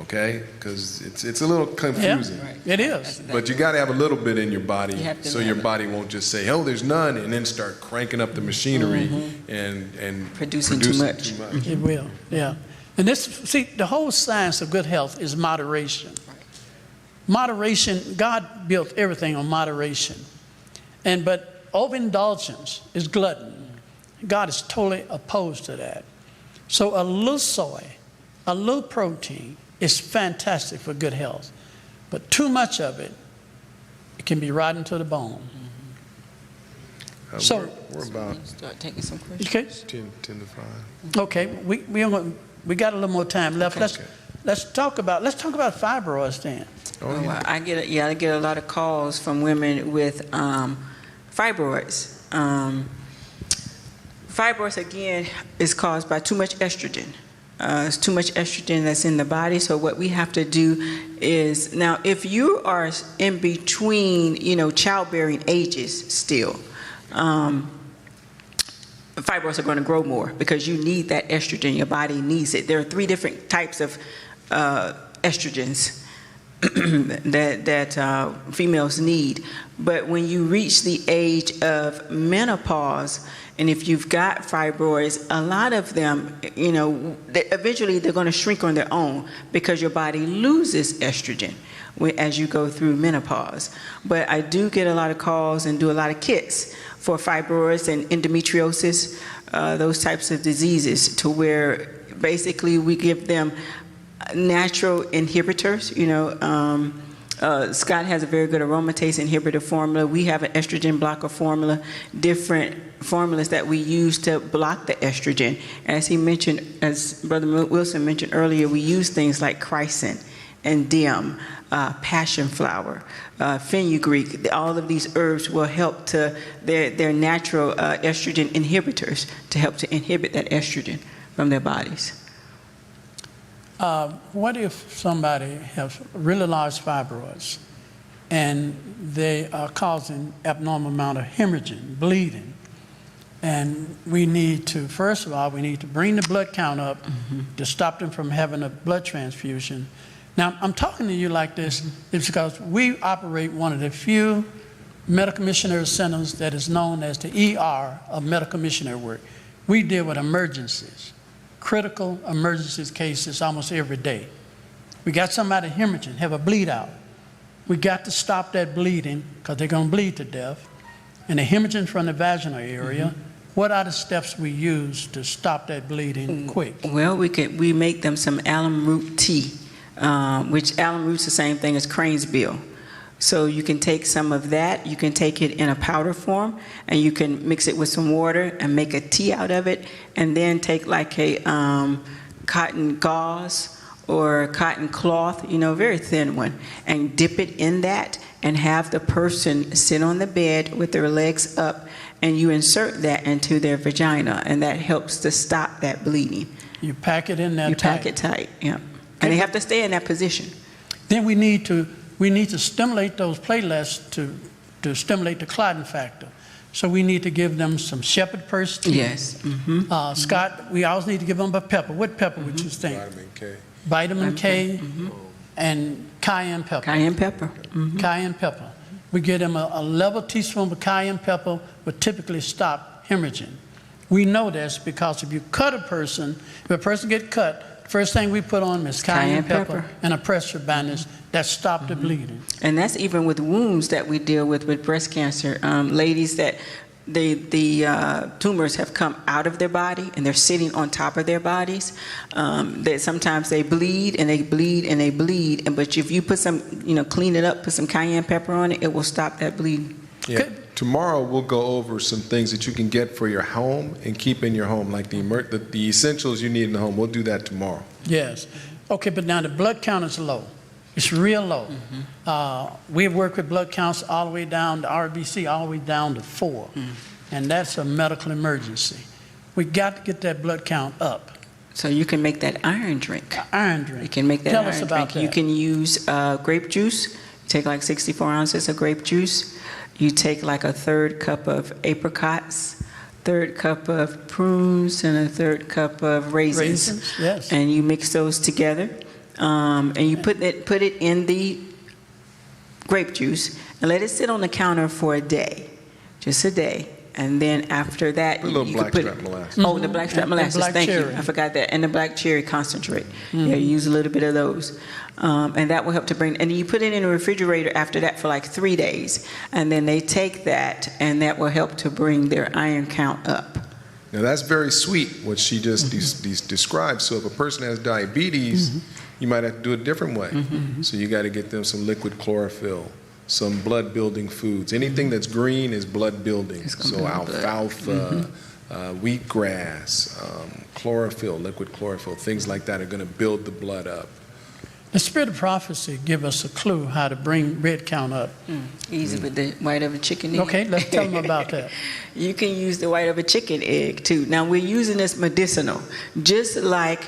Okay? Because it's a little confusing. It is. But you got to have a little bit in your body so your body won't just say, oh, there's none, and then start cranking up the machinery and Producing too much. It will, yeah. And this, see, the whole science of good health is moderation. Moderation, God built everything on moderation. But overindulgence is gluttony. God is totally opposed to that. So a little soy, a little protein is fantastic for good health. But too much of it, it can be rotten to the bone. So we're about start taking some questions. Okay. 10 to 5. Okay, we got a little more time left. Let's talk about fibroids then. Oh, yeah. I get a lot of calls from women with fibroids. Fibroids again is caused by too much estrogen. It's too much estrogen that's in the body. So what we have to do is, now if you are in between, childbearing ages still, fibroids are going to grow more because you need that estrogen. Your body needs it. There are 3 different types of estrogens that females need. But when you reach the age of menopause, and if you've got fibroids, a lot of them, eventually they're going to shrink on their own because your body loses estrogen as you go through menopause. But I do get a lot of calls and do a lot of kits for fibroids and endometriosis, those types of diseases, to where basically we give them natural inhibitors. Scott has a very good aromatase inhibitor formula. We have an estrogen blocker formula, different formulas that we use to block the estrogen. As he mentioned, as Brother Wilson mentioned earlier, we use things like chrysin and dim, passion flower, fenugreek. All of these herbs will help to, they're natural estrogen inhibitors to help to inhibit that estrogen from their bodies. What if somebody has really large fibroids and they are causing abnormal amount of hemorrhaging, bleeding? And we need to, first of all, we need to bring the blood count up to stop them from having a blood transfusion. Now, I'm talking to you like this is because we operate one of the few medical missionary centers that is known as the ER of medical missionary work. We deal with emergencies. Critical emergencies cases almost every day. We got somebody hemorrhaging, have a bleed out. We got to stop that bleeding because they're going to bleed to death. And the hemorrhaging from the vaginal area, what are the steps we use to stop that bleeding quick? Well, we make them some alum root tea, which alum root's the same thing as crane's bill. So you can take some of that, you can take it in a powder form, and you can mix it with some water and make a tea out of it, and then take like a cotton gauze or cotton cloth, very thin one, and dip it in that and have the person sit on the bed with their legs up, and you insert that into their vagina, and that helps to stop that bleeding. You pack it in there tight. You pack it tight, yeah. And they have to stay in that position. Then we need to stimulate those platelets to stimulate the clotting factor. So we need to give them some shepherd purse tea. Yes. Scott, we always need to give them a pepper. What pepper would you think? Vitamin K. Vitamin K. And Cayenne pepper. Cayenne pepper. Mhm. Cayenne pepper. We give them a level teaspoon of cayenne pepper would typically stop hemorrhaging. We know this because if you cut a person, if a person gets cut, first thing we put on them is cayenne pepper and a pressure bandage that stop the bleeding. And that's even with wounds that we deal with breast cancer. Ladies that the tumors have come out of their body and they're sitting on top of their bodies. That sometimes they bleed and they bleed and they bleed. But if you put some, clean it up, put some cayenne pepper on it, it will stop that bleeding. Yeah. Good. Tomorrow we'll go over some things that you can get for your home and keep in your home, like the essentials you need in the home. We'll do that tomorrow. Yes. Okay, but now the blood count is low. It's real low. We've worked with blood counts all the way down to RBC, all the way down to 4. And that's a medical emergency. We got to get that blood count up. So you can make that iron drink. Iron drink. You can make that Tell iron us about drink. that. You can use grape juice. Take like 64 ounces of grape juice. You take like a 1/3 cup of apricots, 1/3 cup of prunes, and a 1/3 cup of raisins. Yes. And you mix those together. And you put it in the grape juice and let it sit on the counter for a day, just a day. And then after that, Put a little you can blackstrap molasses. Oh, the blackstrap molasses. black Thank cherry. you. I forgot that. And the black cherry concentrate. Yeah, use a little bit of those. And that will help to bring, and you put it in the refrigerator after that for like 3 days. And then they take that, and that will help to bring their iron count up. Now that's very sweet, what she just described. So if a person has diabetes, you might have to do it a different way. So you got to get them some liquid chlorophyll, some blood-building foods. Anything that's green is blood-building. So alfalfa, wheatgrass, chlorophyll, liquid chlorophyll, things like that are going to build the blood up. The spirit of prophecy give us a clue how to bring red count up. Easy with the white of a chicken egg. Okay, let's tell them about that. You can use the white of a chicken egg too. Now we're using this medicinal, just like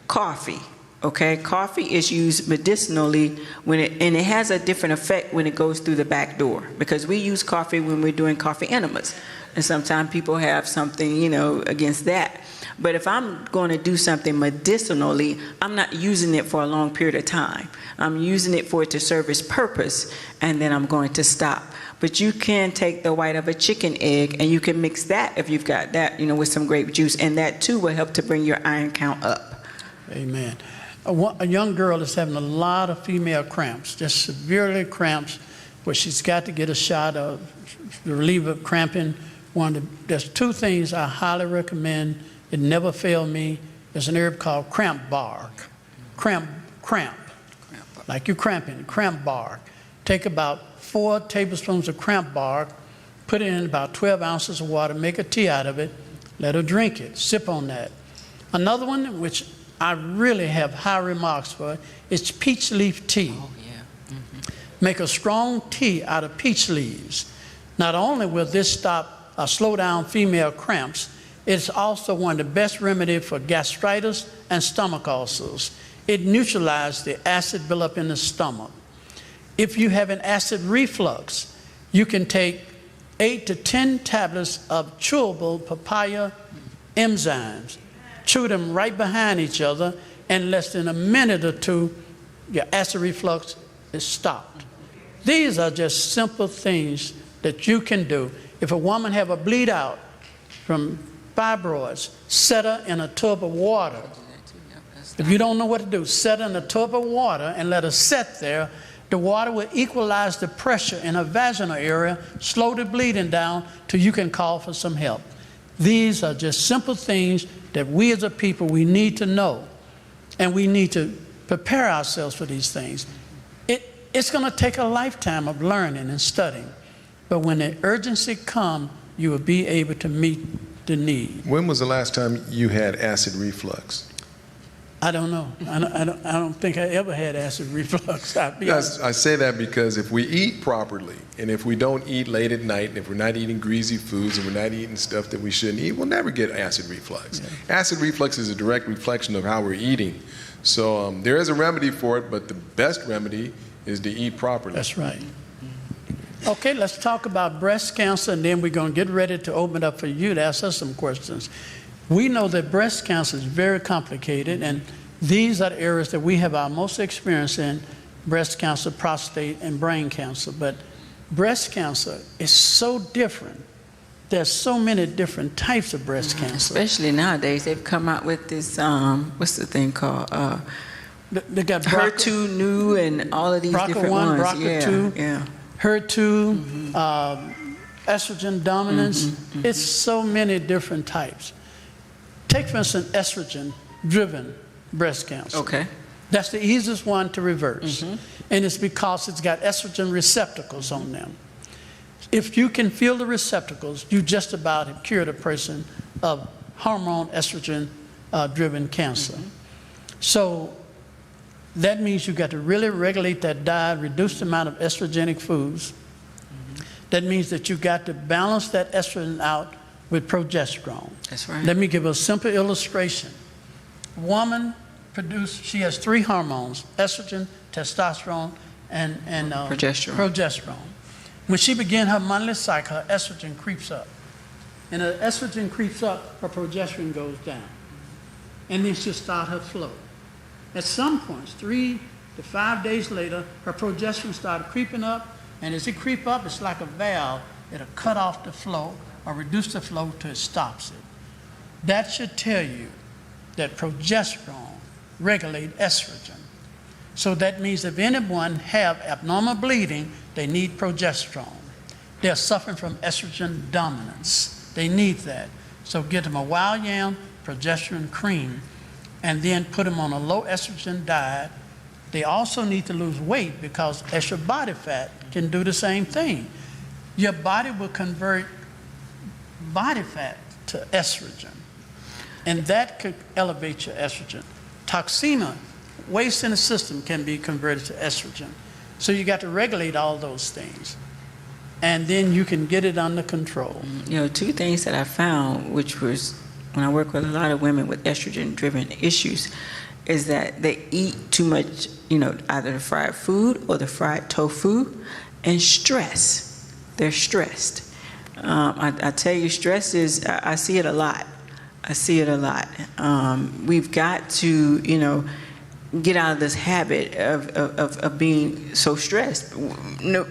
coffee. Okay, coffee is used medicinally and it has a different effect when it goes through the back door, because we use coffee when we're doing coffee enemas, and sometimes people have something against that. But if I'm going to do something medicinally, I'm not using it for a long period of time. I'm using it for it to serve its purpose, and then I'm going to stop. But you can take the white of a chicken egg and you can mix that, if you've got that, with some grape juice, and that too will help to bring your iron count up. Amen. A young girl is having a lot of female cramps, just severely cramps, where she's got to get a shot of the relief of cramping. There's 2 things I highly recommend. It never failed me. There's an herb called cramp bark. Cramp. Like you're cramping, cramp bark. Take about 4 tablespoons of cramp bark, put it in about 12 ounces of water, make a tea out of it, let her drink it, sip on that. Another one, which I really have high remarks for, is peach leaf tea. Oh, yeah. Make a strong tea out of peach leaves. Not only will this slow down female cramps, it's also one of the best remedies for gastritis and stomach ulcers. It neutralizes the acid buildup in the stomach. If you have an acid reflux, you can take 8 to 10 tablets of chewable papaya enzymes. Chew them right behind each other, and in less than a minute or 2, your acid reflux is stopped. These are just simple things that you can do. If a woman have a bleed out from fibroids, set her in a tub of water. If you don't know what to do, set her in a tub of water and let her sit there. The water will equalize the pressure in her vaginal area, slow the bleeding down till you can call for some help. These are just simple things that we as a people, we need to know, and we need to prepare ourselves for these things. It's going to take a lifetime of learning and studying, but when the urgency comes, you will be able to meet the need. When was the last time you had acid reflux? I don't know. I don't think I ever had acid reflux. I say that because if we eat properly, and if we don't eat late at night, and if we're not eating greasy foods, and we're not eating stuff that we shouldn't eat, we'll never get acid reflux. Yeah. Acid reflux is a direct reflection of how we're eating. So there is a remedy for it, but the best remedy is to eat properly. That's right. Okay, let's talk about breast cancer, and then we're going to get ready to open it up for you to ask us some questions. We know that breast cancer is very complicated, and these are the areas that we have our most experience in. breast cancer, prostate, and brain cancer. But breast cancer is so different. There's so many different types of breast cancer. Especially nowadays, they've come out with this, what's the thing called? They got HER2 new and all of these different BRCA1, ones. BRCA2, yeah. HER2, estrogen dominance. It's so many different types. Take, for instance, estrogen-driven breast cancer. Okay. That's the easiest one to reverse. And it's because it's got estrogen receptacles on them. If you can feel the receptacles, you just about have cured a person of hormone estrogen-driven cancer. So that means you got to really regulate that diet, reduce the amount of estrogenic foods. That means that you got to balance that estrogen out with progesterone. That's right. Let me give a simple illustration. Woman she has 3 hormones: estrogen, testosterone, and progesterone. When she begins her monthly cycle, her estrogen creeps up. And her estrogen creeps up, her progesterone goes down. And then she'll start her flow. At some points, 3 to 5 days later, her progesterone started creeping up, and as it creeps up, it's like a valve. It'll cut off the flow or reduce the flow till it stops it. That should tell you that progesterone regulates estrogen. So that means if anyone have abnormal bleeding, they need progesterone. They're suffering from estrogen dominance. They need that. So get them a wild yam progesterone cream, and then put them on a low estrogen diet. They also need to lose weight because extra body fat can do the same thing. Your body will convert body fat to estrogen, and that could elevate your estrogen. Toxemia, waste in the system, can be converted to estrogen. So you got to regulate all those things, and then you can get it under control. 2 things that I found, which was when I work with a lot of women with estrogen-driven issues, is that they eat too much, either the fried food or the fried tofu, and stress. They're stressed. I tell you, stress is, I see it a lot. We've got to, get out of this habit of being so stressed,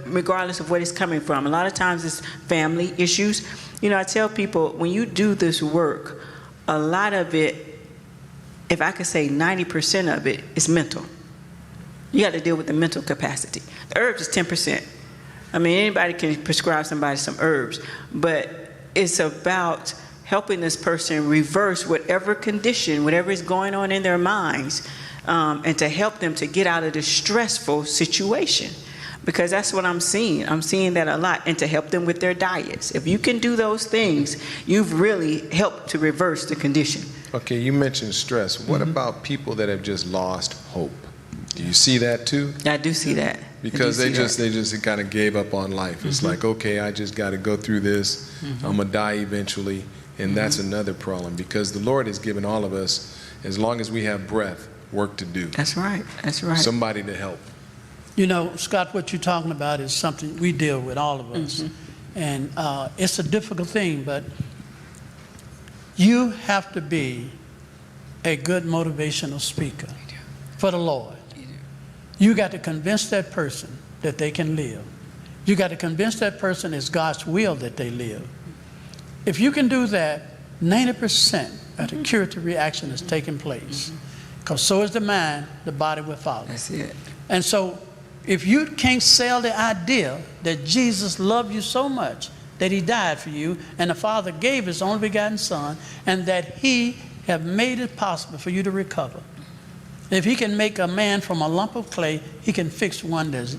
regardless of what it's coming from. A lot of times it's family issues. I tell people, when you do this work, a lot of it, if I could say 90% of it, is mental. You got to deal with the mental capacity. The herbs is 10%. Anybody can prescribe somebody some herbs, but it's about helping this person reverse whatever condition, whatever is going on in their minds, and to help them to get out of this stressful situation. Because that's what I'm seeing. I'm seeing that a lot. And to help them with their diets. If you can do those things, you've really helped to reverse the condition. Okay, you mentioned stress. What about people that have just lost hope? Do you see that too? I do see that. Because they just kind of gave up on life. It's like, okay, I just got to go through this. I'm going to die eventually. And that's another problem, because the Lord has given all of us, as long as we have breath, work to do. That's right. That's right. Somebody to help. Scott, what you're talking about is something we deal with, all of us. And it's a difficult thing, but you have to be a good motivational speaker for the Lord. You got to convince that person that they can live. You got to convince that person it's God's will that they live. If you can do that, 90% of the curative reaction is taking place. Because so is the mind, the body will follow. That's it. And so if you can't sell the idea that Jesus loved you so much that he died for you, and the Father gave his only begotten Son, and that he have made it possible for you to recover. If he can make a man from a lump of clay, he can fix one that's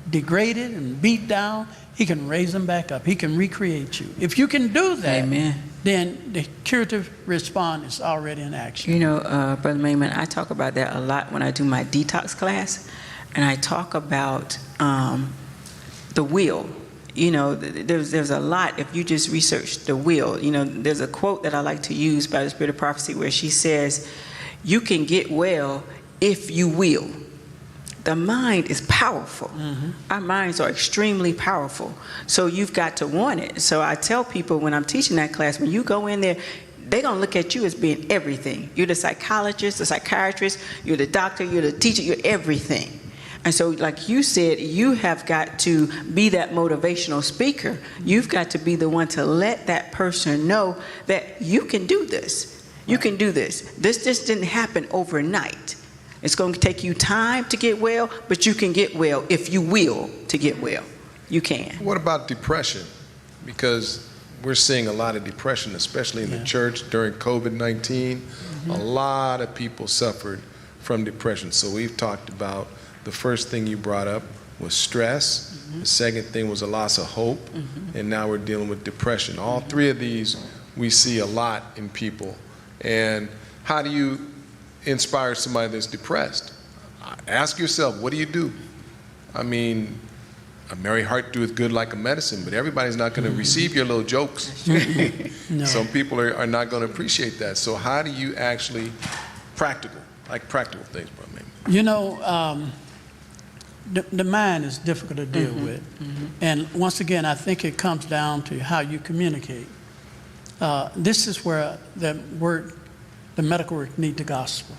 degraded and beat down. He can raise them back up. He can recreate you. If you can do that, Amen. Then the curative response is already in action. Brother Mamon, I talk about that a lot when I do my detox class, and I talk about the will. There's a lot, if you just research the will. There's a quote that I like to use by the Spirit of Prophecy where she says, you can get well if you will. The mind is powerful. Our minds are extremely powerful. So you've got to want it. So I tell people when I'm teaching that class, when you go in there, they're going to look at you as being everything. You're the psychologist, the psychiatrist, you're the doctor, you're the teacher, you're everything. And so, like you said, you have got to be that motivational speaker. You've got to be the one to let that person know that you can do this. You can do this. This just didn't happen overnight. It's going to take you time to get well, but you can get well if you will to get well. You can. What about depression? Because we're seeing a lot of depression, especially in the church during COVID-19. A lot of people suffered from depression. So we've talked about the first thing you brought up was stress. The second thing was a loss of hope. And now we're dealing with depression. All three of these we see a lot in people. And how do you inspire somebody that's depressed? Ask yourself, what do you do? I mean, a merry heart doeth good like a medicine, but everybody's not going to receive your little jokes. No. Some people are not going to appreciate that. So how do you actually practical things, Brother Mamon? You know, the mind is difficult to deal with. And once again, I think it comes down to how you communicate. This is where the medical work need the gospel.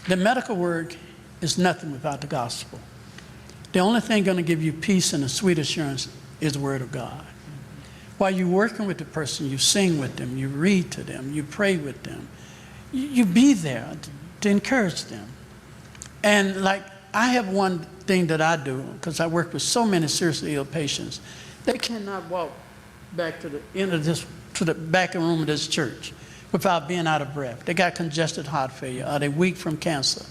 The medical work is nothing without the gospel. The only thing going to give you peace and a sweet assurance is the Word of God. While you're working with the person, you sing with them, you read to them, you pray with them. You be there to encourage them. And like, I have one thing that I do, because I work with so many seriously ill patients. They cannot walk back to the end of this, to the back room of this church without being out of breath. They got congested heart failure, or they weak from cancer.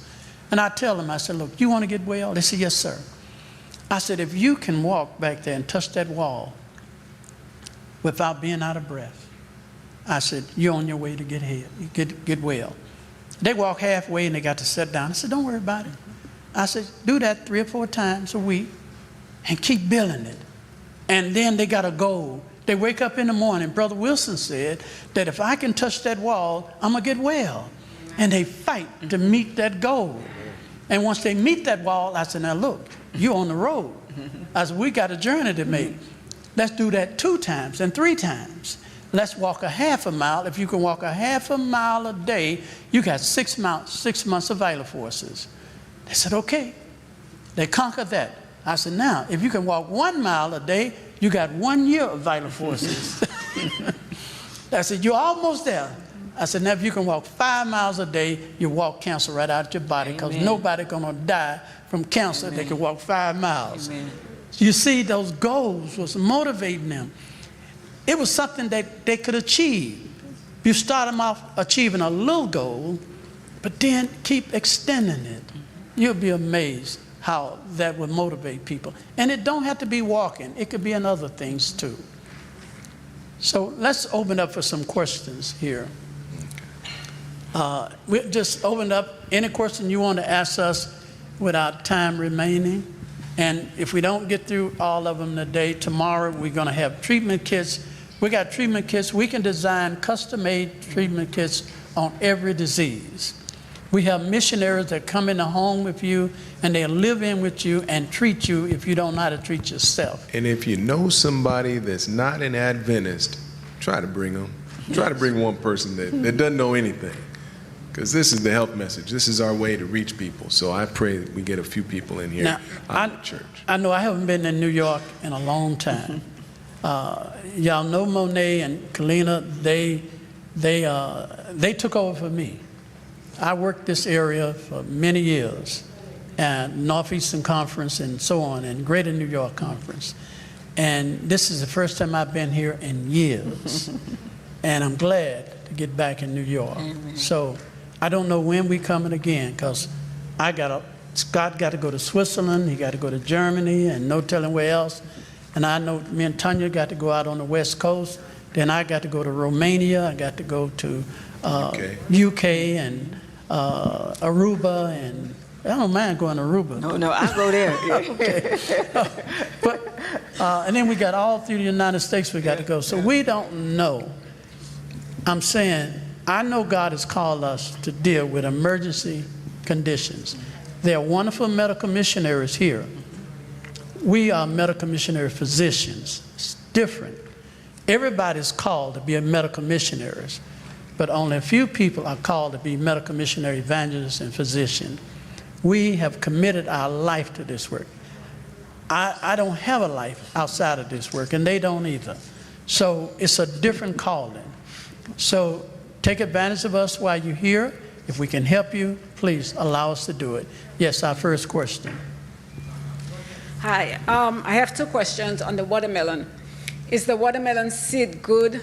And I tell them, I said, look, you want to get well? They said, yes, sir. I said, if you can walk back there and touch that wall without being out of breath, I said, you're on your way to get well. They walk halfway and they got to sit down. I said, don't worry about it. I said, do that 3 or 4 times a week and keep building it. And then they got a goal. They wake up in the morning. Brother Wilson said that if I can touch that wall, I'm going to get well. And they fight to meet that goal. And once they meet that wall, I said, now look, you're on the road. I said, we got a journey to make. Let's do that 2 times and 3 times. Let's walk a half a mile. If you can walk a half a mile a day, you got 6 months of vital forces. They said, okay. They conquered that. I said, now, if you can walk 1 mile a day, you got 1 year of vital forces. I said, you're almost there. I said, now if you can walk 5 miles a day, you walk cancer right out of your body, because nobody's going to die from cancer. They can walk 5 miles. You see, those goals was motivating them. It was something that they could achieve. You start them off achieving a little goal, but then keep extending it. You'll be amazed how that would motivate people. And it don't have to be walking. It could be in other things too. So let's open up for some questions here. We just opened up any question you want to ask us without time remaining. And if we don't get through all of them today, tomorrow we're going to have treatment kits. We got treatment kits. We can design custom-made treatment kits on every disease. We have missionaries that come in the home with you, and they'll live in with you and treat you if you don't know how to treat yourself. And if you know somebody that's not an Adventist, try to bring them. Try to bring one person that doesn't know anything. Because this is the health message. This is our way to reach people. So I pray that we get a few people in here out of the church. I know I haven't been in New York in a long time. Y'all know Monet and Kalina. They took over for me. I worked this area for many years, and Northeastern Conference and so on, and Greater New York Conference. And this is the first time I've been here in years. And I'm glad to get back in New York. Amen. So I don't know when we coming again, because Scott got to go to Switzerland, he got to go to Germany, and no telling where else. And I know me and Tanya got to go out on the West Coast. Then I got to go to Romania, I got to go to UK and Aruba, and I don't mind going to Aruba. No, I go there. Okay. And then we got all through the United States we got to go. So we don't know. I'm saying, I know God has called us to deal with emergency conditions. There are wonderful medical missionaries here. We are medical missionary physicians. It's different. Everybody's called to be a medical missionaries, but only a few people are called to be medical missionary evangelists and physicians. We have committed our life to this work. I don't have a life outside of this work, and they don't either. So it's a different calling. So take advantage of us while you're here. If we can help you, please allow us to do it. Yes, our first question. Hi, I have two questions on the watermelon. Is the watermelon seed good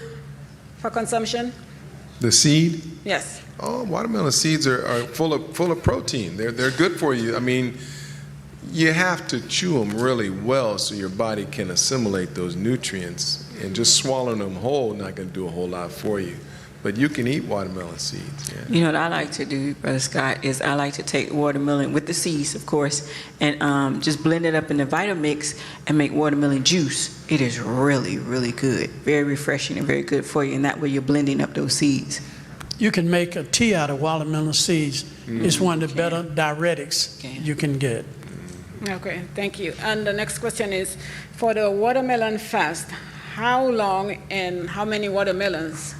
for consumption? The seed? Yes. Oh, watermelon seeds are full of protein. They're good for you. I mean, you have to chew them really well so your body can assimilate those nutrients. And just swallowing them whole not going to do a whole lot for you. But you can eat watermelon seeds. Yeah. You know what I like to do, Brother Scott, is I like to take watermelon with the seeds, of course, and just blend it up in the Vitamix and make watermelon juice. It is really, really good. Very refreshing and very good for you. And that way you're blending up those seeds. You can make a tea out of watermelon seeds. It's one of the better diuretics you can get. Okay, thank you. And the next question is, for the watermelon fast, how long and how many watermelons?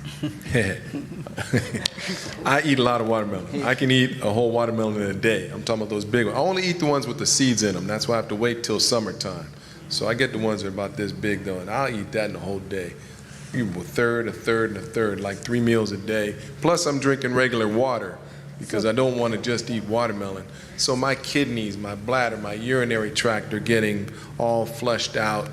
I eat a lot of watermelon. I can eat a whole watermelon in a day. I'm talking about those big ones. I only eat the ones with the seeds in them. That's why I have to wait till summertime. So I get the ones that are about this big, though, and I'll eat that in a whole day. A third, a third, and a third, like 3 meals a day. Plus, I'm drinking regular water because I don't want to just eat watermelon. So my kidneys, my bladder, my urinary tract are getting all flushed out.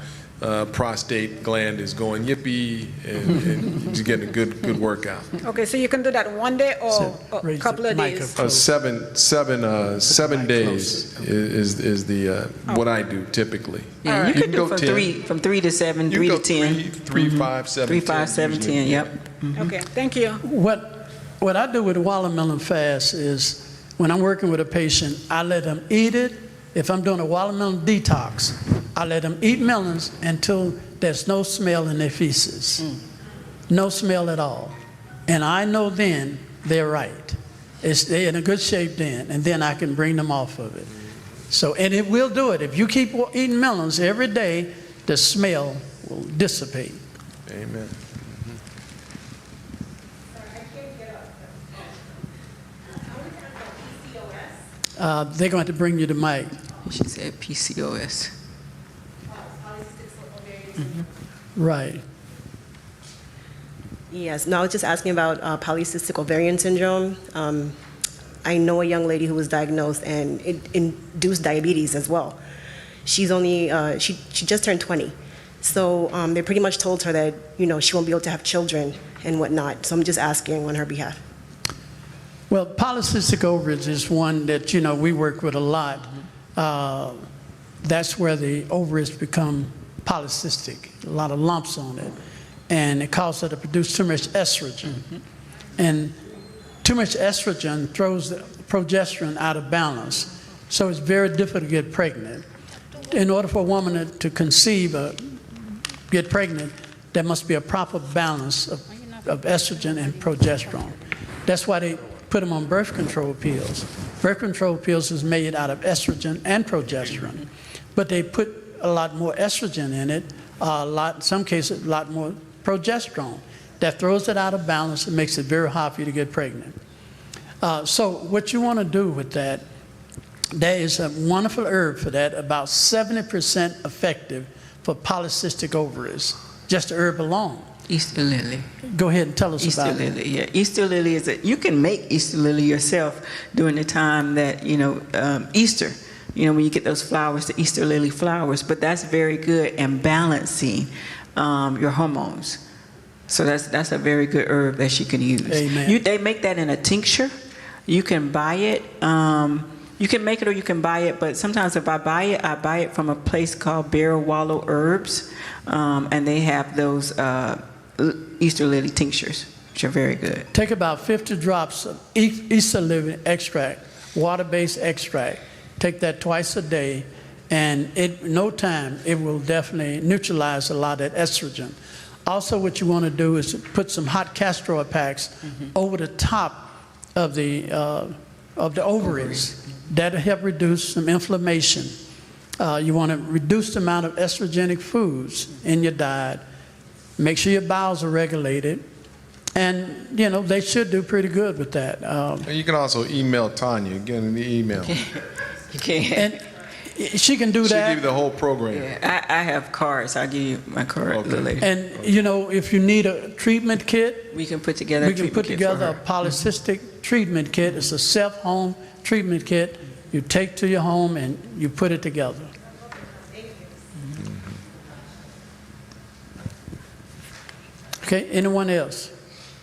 Prostate gland is going yippee, and just getting a good workout. Okay, so you can do that one day or a couple of days? 7 days is the what I do typically. Yeah, All you right. could do from 3 to 7, 3 to 10. 3, 5, 7, 3, 5, 7, 10, yep. Okay, thank you. What I do with the watermelon fast is when I'm working with a patient, I let them eat it. If I'm doing a watermelon detox, I let them eat melons until there's no smell in their feces. No smell at all. And I know then they're right. They're in a good shape then, and then I can bring them off of it. So, and it will do it. If you keep eating melons every day, the smell will dissipate. Amen. They're going to bring you the mic. She said PCOS. Right. Yes. No, I was just asking about polycystic ovarian syndrome. I know a young lady who was diagnosed, and it induced diabetes as well. She's only she just turned 20, so they pretty much told her that she won't be able to have children and whatnot. So I'm just asking on her behalf. Well, polycystic ovaries is one that we work with a lot. That's where the ovaries become polycystic, a lot of lumps on it, and it causes her to produce too much estrogen. And too much estrogen throws the progesterone out of balance, so it's very difficult to get pregnant. In order for a woman to conceive or get pregnant, there must be a proper balance of estrogen and progesterone. That's why they put them on birth control pills. Birth control pills is made out of estrogen and progesterone, but they put a lot more estrogen in it, in some cases a lot more progesterone. That throws it out of balance and makes it very hard for you to get pregnant. So what you want to do with that, there is a wonderful herb for that, about 70% effective for polycystic ovaries, just the herb alone. Easter lily. Go ahead and tell us Easter about it. lily, yeah. Easter lily you can make Easter lily yourself during the time that, Easter, when you get those flowers, the Easter lily flowers, but that's very good in balancing your hormones. So that's a very good herb that you can use. Amen. They make that in a tincture. You can buy it. You can make it or you can buy it, but sometimes if I buy it from a place called Barrel Wallow Herbs, and they have those Easter lily tinctures, which are very good. Take about 50 drops of Easter lily extract, water-based extract. Take that twice a day, and in no time, it will definitely neutralize a lot of that estrogen. Also, what you want to do is put some hot castor oil packs over the top of the ovaries. That'll help reduce some inflammation. You want to reduce the amount of estrogenic foods in your diet. Make sure your bowels are regulated. And, they should do pretty good with that. You can also email Tanya, get in the email. You can't. And she can do She'll that. give you the whole program. Yeah, I have cards. I'll give you my card a little later. And you know, if you need a treatment kit, We can put together a we can treatment put kit for together a her. polycystic treatment kit. It's a self-home treatment kit. You take to your home and you put it together. Okay, anyone else?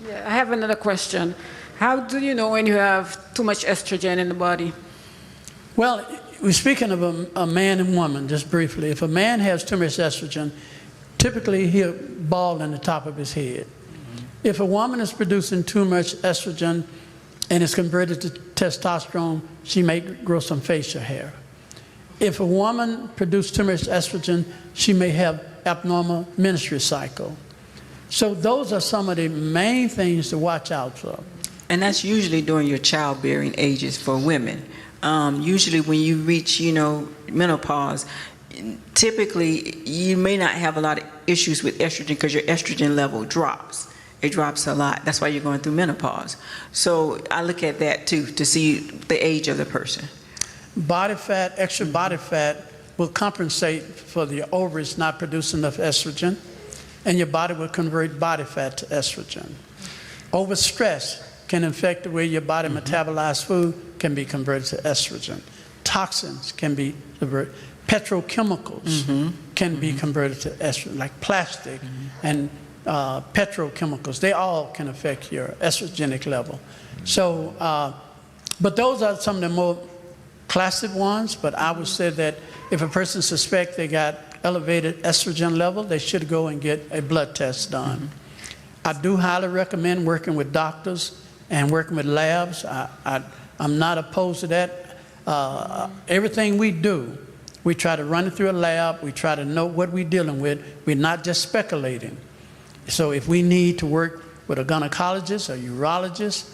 Yeah, I have another question. How do you know when you have too much estrogen in the body? Well, we're speaking of a man and woman, just briefly. If a man has too much estrogen, typically he'll bald in the top of his head. If a woman is producing too much estrogen and is converted to testosterone, she may grow some facial hair. If a woman produces too much estrogen, she may have abnormal menstrual cycle. So those are some of the main things to watch out for. And that's usually during your childbearing ages for women. Usually when you reach, menopause, typically you may not have a lot of issues with estrogen because your estrogen level drops. It drops a lot. That's why you're going through menopause. So I look at that too to see the age of the person. Body fat, extra body fat will compensate for the ovaries not producing enough estrogen, and your body will convert body fat to estrogen. Overstress can affect the way your body metabolizes food, can be converted to estrogen. Toxins can be converted. Petrochemicals can be converted to estrogen, like plastic and petrochemicals. They all can affect your estrogenic level. So, but those are some of the more classic ones, but I would say that if a person suspects they got elevated estrogen level, they should go and get a blood test done. I do highly recommend working with doctors and working with labs. I'm not opposed to that. Everything we do, we try to run it through a lab. We try to know what we're dealing with. We're not just speculating. So if we need to work with a gynecologist, a urologist,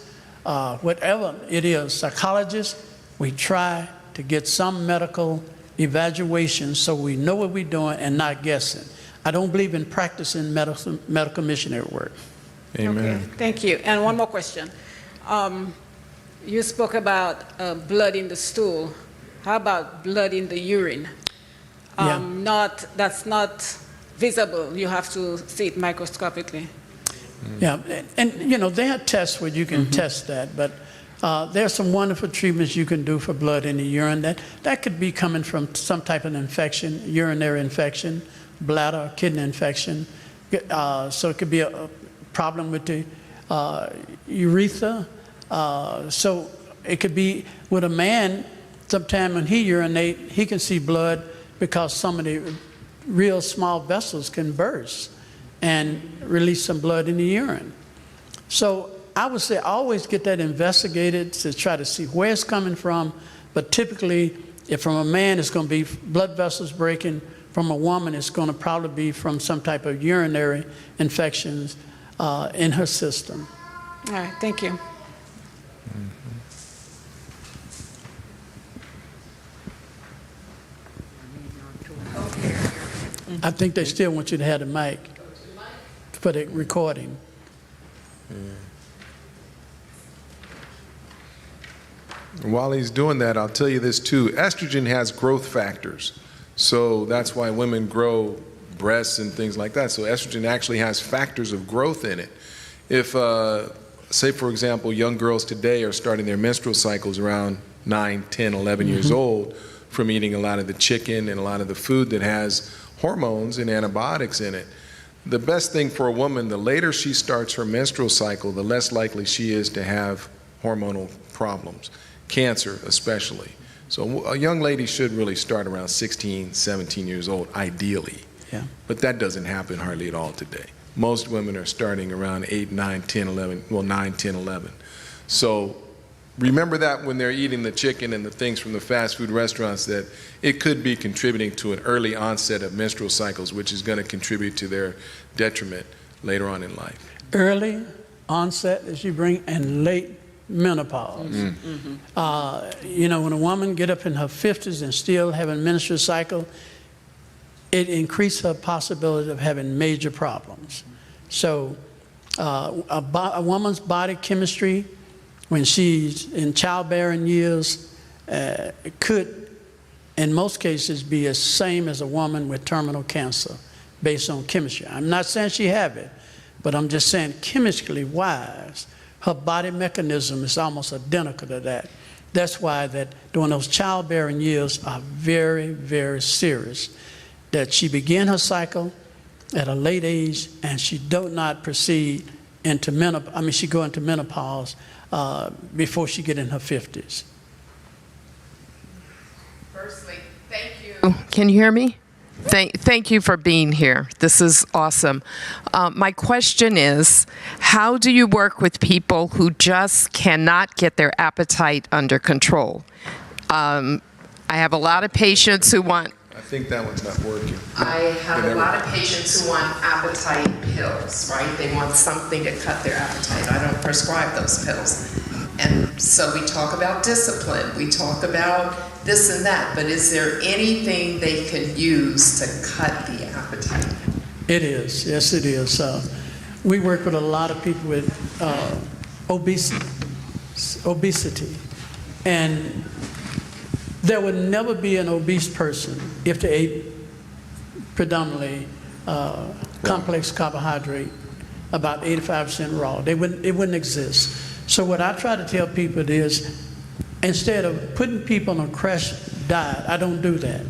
whatever it is, psychologist, we try to get some medical evaluation so we know what we're doing and not guessing. I don't believe in practicing medical missionary work. Amen. Okay, thank you. And one more question. You spoke about blood in the stool. How about blood in the urine? That's not visible. You have to see it microscopically. Yeah, and they have tests where you can test that, but there's some wonderful treatments you can do for blood in the urine. That could be coming from some type of infection, urinary infection, bladder, kidney infection. So it could be a problem with the urethra. So it could be with a man, sometime when he urinates, he can see blood because some of the real small vessels can burst and release some blood in the urine. So I would say always get that investigated to try to see where it's coming from. But typically, if from a man, it's going to be blood vessels breaking. From a woman, it's going to probably be from some type of urinary infections in her system. All right, thank you. I think they still want you to have the mic for the recording. While he's doing that, I'll tell you this too. Estrogen has growth factors. So that's why women grow breasts and things like that. So estrogen actually has factors of growth in it. If, say for example, young girls today are starting their menstrual cycles around 9, 10, 11 years old from eating a lot of the chicken and a lot of the food that has hormones and antibiotics in it. The best thing for a woman, the later she starts her menstrual cycle, the less likely she is to have hormonal problems, cancer especially. So a young lady should really start around 16, 17 years old, ideally. Yeah. But that doesn't happen hardly at all today. Most women are starting around 8, 9, 10, 11, well 9, 10, 11. So remember that when they're eating the chicken and the things from the fast food restaurants, that it could be contributing to an early onset of menstrual cycles, which is going to contribute to their detriment later on in life. Early onset, as you bring, and late menopause. When a woman get up in her 50s and still having menstrual cycle, it increases her possibility of having major problems. So a woman's body chemistry, when she's in childbearing years, could in most cases, be the same as a woman with terminal cancer based on chemistry. I'm not saying she have it, but I'm just saying chemically wise, her body mechanism is almost identical to that. That's why that during those childbearing years are very, very serious. That she begin her cycle at a late age and she do not proceed into menopause. I mean, she go into menopause before she get in her 50s. Firstly, thank you. Can you hear me? Thank you for being here. This is awesome. My question is, how do you work with people who just cannot get their appetite under control? I have a lot of patients who want... I think that one's not working. I have a lot of patients who want appetite pills, right? They want something to cut their appetite. I don't prescribe those pills. And so we talk about discipline. We talk about this and that. But is there anything they can use to cut the appetite? It is. Yes, it is. We work with a lot of people with obesity. And there would never be an obese person if they ate predominantly complex carbohydrate, about 85% raw. It wouldn't exist. So what I try to tell people is, instead of putting people on a crash diet, I don't do that.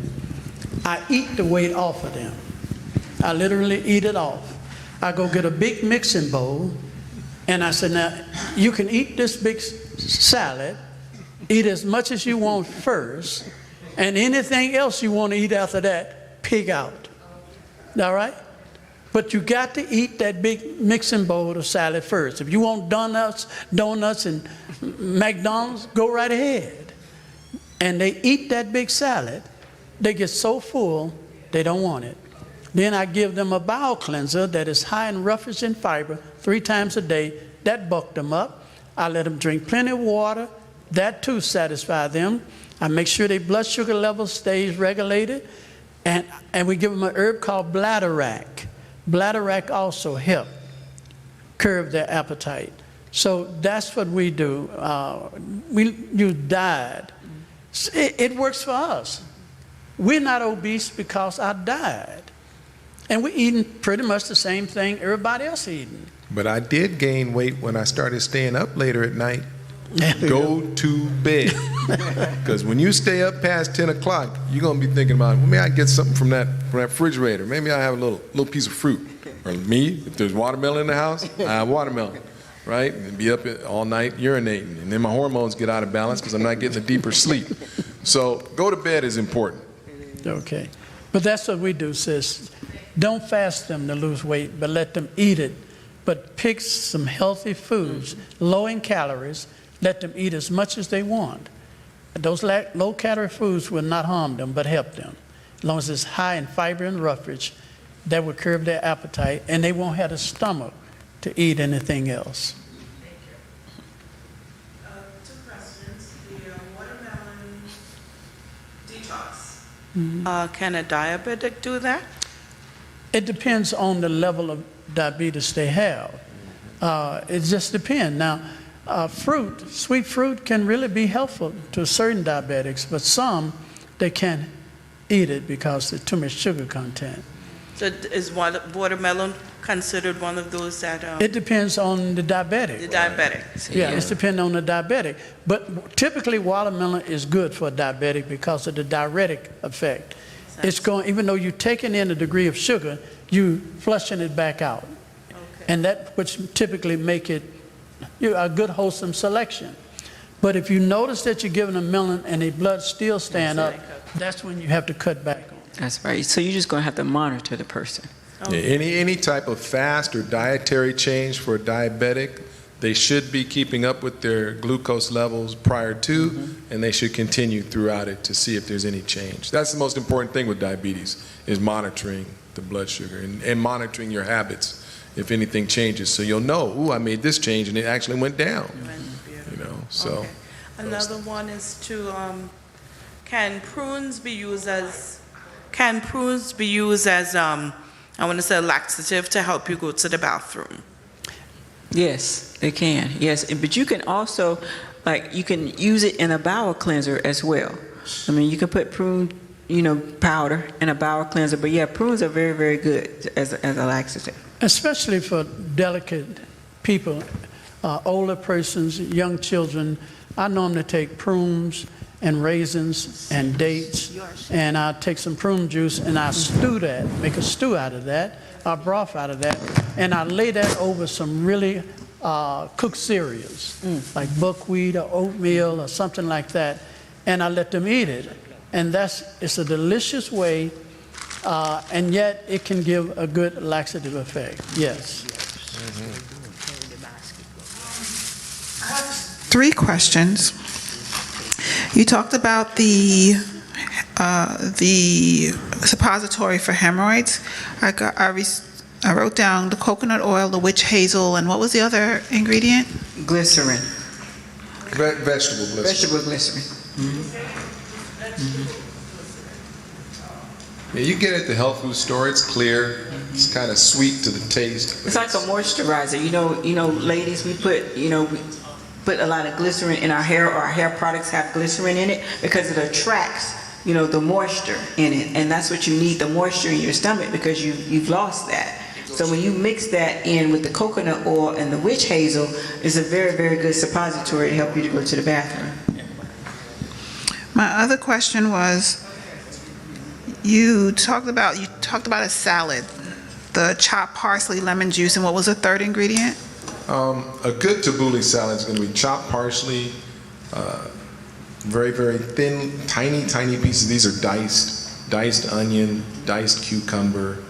I eat the weight off of them. I literally eat it off. I go get a big mixing bowl, and I said, now, you can eat this big salad, eat as much as you want first, and anything else you want to eat after that, pig out. All right? But you got to eat that big mixing bowl of salad first. If you want donuts and McDonald's, go right ahead. And they eat that big salad. They get so full, they don't want it. Then I give them a bowel cleanser that is high in roughage and fiber 3 times a day. That bulked them up. I let them drink plenty of water. That too satisfies them. I make sure their blood sugar level stays regulated. And we give them an herb called bladderwrack. Bladderwrack also help curb their appetite. So that's what we do. We use diet. It works for us. We're not obese because I died. And we're eating pretty much the same thing everybody else eating. But I did gain weight when I started staying up later at night. Go to bed. Because when you stay up past 10 o'clock, you're going to be thinking about, well, maybe I get something from that refrigerator. Maybe I have a little piece of fruit. Or me, if there's watermelon in the house, I have watermelon, right? And be up all night urinating. And then my hormones get out of balance because I'm not getting a deeper sleep. So go to bed is important. Okay. But that's what we do, sis. Don't fast them to lose weight, but let them eat it. But pick some healthy foods, low in calories. Let them eat as much as they want. Those low-calorie foods will not harm them, but help them. As long as it's high in fiber and roughage, that will curb their appetite, and they won't have the stomach to eat anything else. Thank you. 2 questions. The watermelon detox. Can a diabetic do that? It depends on the level of diabetes they have. It just depends. Now, sweet fruit can really be helpful to certain diabetics, but some, they can't eat it because there's too much sugar content. So is watermelon considered one of those that... It depends on the diabetic. The diabetic. Yeah, it's depending on the diabetic. But typically, watermelon is good for a diabetic because of the diuretic effect. It's going, even though you're taking in a degree of sugar, you flushing it back out. Okay. And that which typically make it a good wholesome selection. But if you notice that you're giving a melon and the blood still stand up, that's when you have to cut back on. That's right. So you're just going to have to monitor the person. Yeah, any type of fast or dietary change for a diabetic, they should be keeping up with their glucose levels prior to, and they should continue throughout it to see if there's any change. That's the most important thing with diabetes, is monitoring the blood sugar and monitoring your habits if anything changes. So you'll know, ooh, I made this change and it actually went down. You know, so. Okay. Another one is to, can prunes be used as, I want to say, a laxative to help you go to the bathroom? Yes, they can. Yes, but you can also, you can use it in a bowel cleanser as well. I mean, you can put prune, powder in a bowel cleanser, but yeah, prunes are very, very good as a laxative. Especially for delicate people, older persons, young children. I normally take prunes and raisins and dates, and I take some prune juice and I stew that, make a stew out of that, a broth out of that, and I lay that over some really cooked cereals, like buckwheat or oatmeal or something like that, and I let them eat it. And it's a delicious way, and yet it can give a good laxative effect, yes. I have 3 questions. You talked about the suppository for hemorrhoids. I wrote down the coconut oil, the witch hazel, and what was the other ingredient? Glycerin. Vegetable glycerin. Vegetable glycerin. Yeah, you get it at the health food store. It's clear. It's kind of sweet to the taste. It's like a moisturizer. Ladies, we put a lot of glycerin in our hair, or our hair products have glycerin in it because it attracts, the moisture in it. And that's what you need, the moisture in your stomach, because you've lost that. So when you mix that in with the coconut oil and the witch hazel, it's a very, very good suppository to help you to go to the bathroom. My other question was, you talked about a salad, the chopped parsley, lemon juice, and what was the third ingredient? A good tabbouleh salad is going to be chopped parsley, very, very thin, tiny, tiny pieces. These are diced onion, diced cucumber.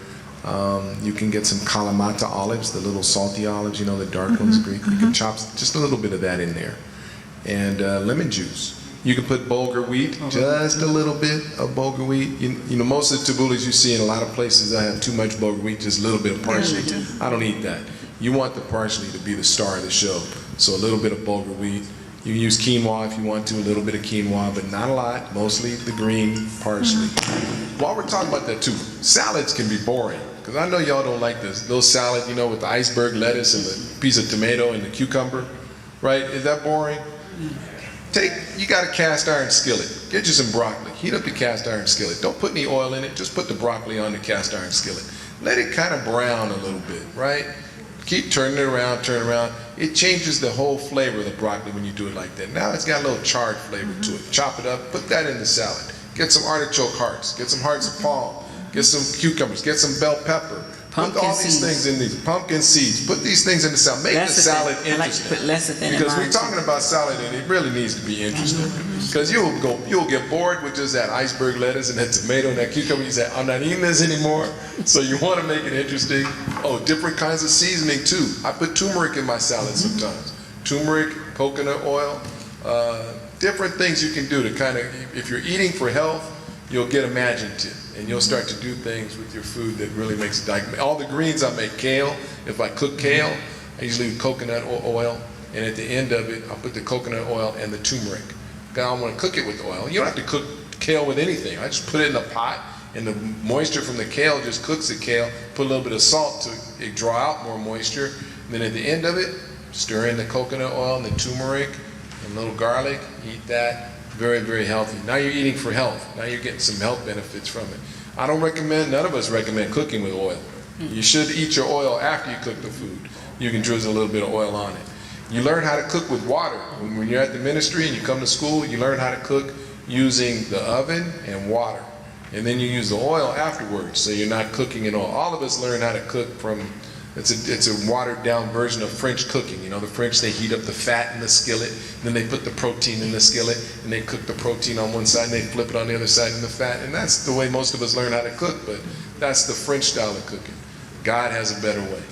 You can get some Kalamata olives, the little salty olives, the dark ones, Greek. You can chop just a little bit of that in there. And lemon juice. You can put bulgur wheat, just a little bit of bulgur wheat. Most of the tabboulehs you see in a lot of places that have too much bulgur wheat, just a little bit of parsley. I don't eat that. You want the parsley to be the star of the show. So a little bit of bulgur wheat. You can use quinoa if you want to, a little bit of quinoa, but not a lot, mostly the green parsley. While we're talking about that too, salads can be boring. Because I know y'all don't like this little salad, with the iceberg lettuce and the piece of tomato and the cucumber, right? Is that boring? You got a cast iron skillet. Get you some broccoli. Heat up the cast iron skillet. Don't put any oil in it. Just put the broccoli on the cast iron skillet. Let it kind of brown a little bit, right? Keep turning it around, turn it around. It changes the whole flavor of the broccoli when you do it like that. Now it's got a little charred flavor to it. Chop it up, put that in the salad. Get some artichoke hearts. Get some hearts of palm. Get some cucumbers. Get some bell pepper. Put all these things in these. Pumpkin seeds. Put these things in the salad. Make the salad interesting. I like to put lecithin in mine. Because we're talking about salad and it really needs to be interesting. Because you'll get bored with just that iceberg lettuce and that tomato and that cucumber. You say, I'm not eating this anymore. So you want to make it interesting. Oh, different kinds of seasoning too. I put turmeric in my salad sometimes. Turmeric, coconut oil, different things you can do to kind of, if you're eating for health, you'll get imaginative. And you'll start to do things with your food that really makes it like all the greens I make. Kale, if I cook kale, I usually use coconut oil, and at the end of it, I'll put the coconut oil and the turmeric. Because I don't want to cook it with oil. You don't have to cook kale with anything. I just put it in a pot, and the moisture from the kale just cooks the kale. Put a little bit of salt to draw out more moisture. And then at the end of it, stir in the coconut oil and the turmeric and a little garlic. Eat that. Very, very healthy. Now you're eating for health. Now you're getting some health benefits from it. I don't recommend, none of us recommend cooking with oil. You should eat your oil after you cook the food. You can drizzle a little bit of oil on it. You learn how to cook with water. When you're at the ministry and you come to school, you learn how to cook using the oven and water. And then you use the oil afterwards, so you're not cooking in oil. All of us learn how to cook from, it's a watered down version of French cooking. The French, they heat up the fat in the skillet, and then they put the protein in the skillet, and they cook the protein on one side, and they flip it on the other side in the fat. And that's the way most of us learn how to cook, but that's the French style of cooking. God has a better way.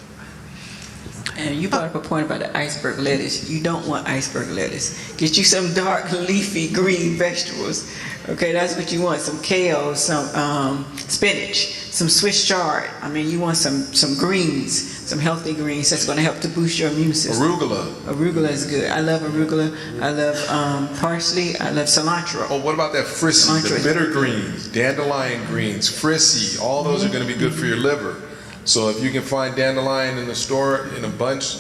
And you brought up a point about the iceberg lettuce. You don't want iceberg lettuce. Get you some dark, leafy, green vegetables. Okay, that's what you want. Some kale, some spinach, some Swiss chard. You want some greens, some healthy greens that's going to help to boost your immune system. Arugula. Arugula is good. I love arugula. I love parsley. I love cilantro. Oh, what about that frissie, the bitter greens, dandelion greens, frissie? All those are going to be good for your liver. So if you can find dandelion in the store in a bunch,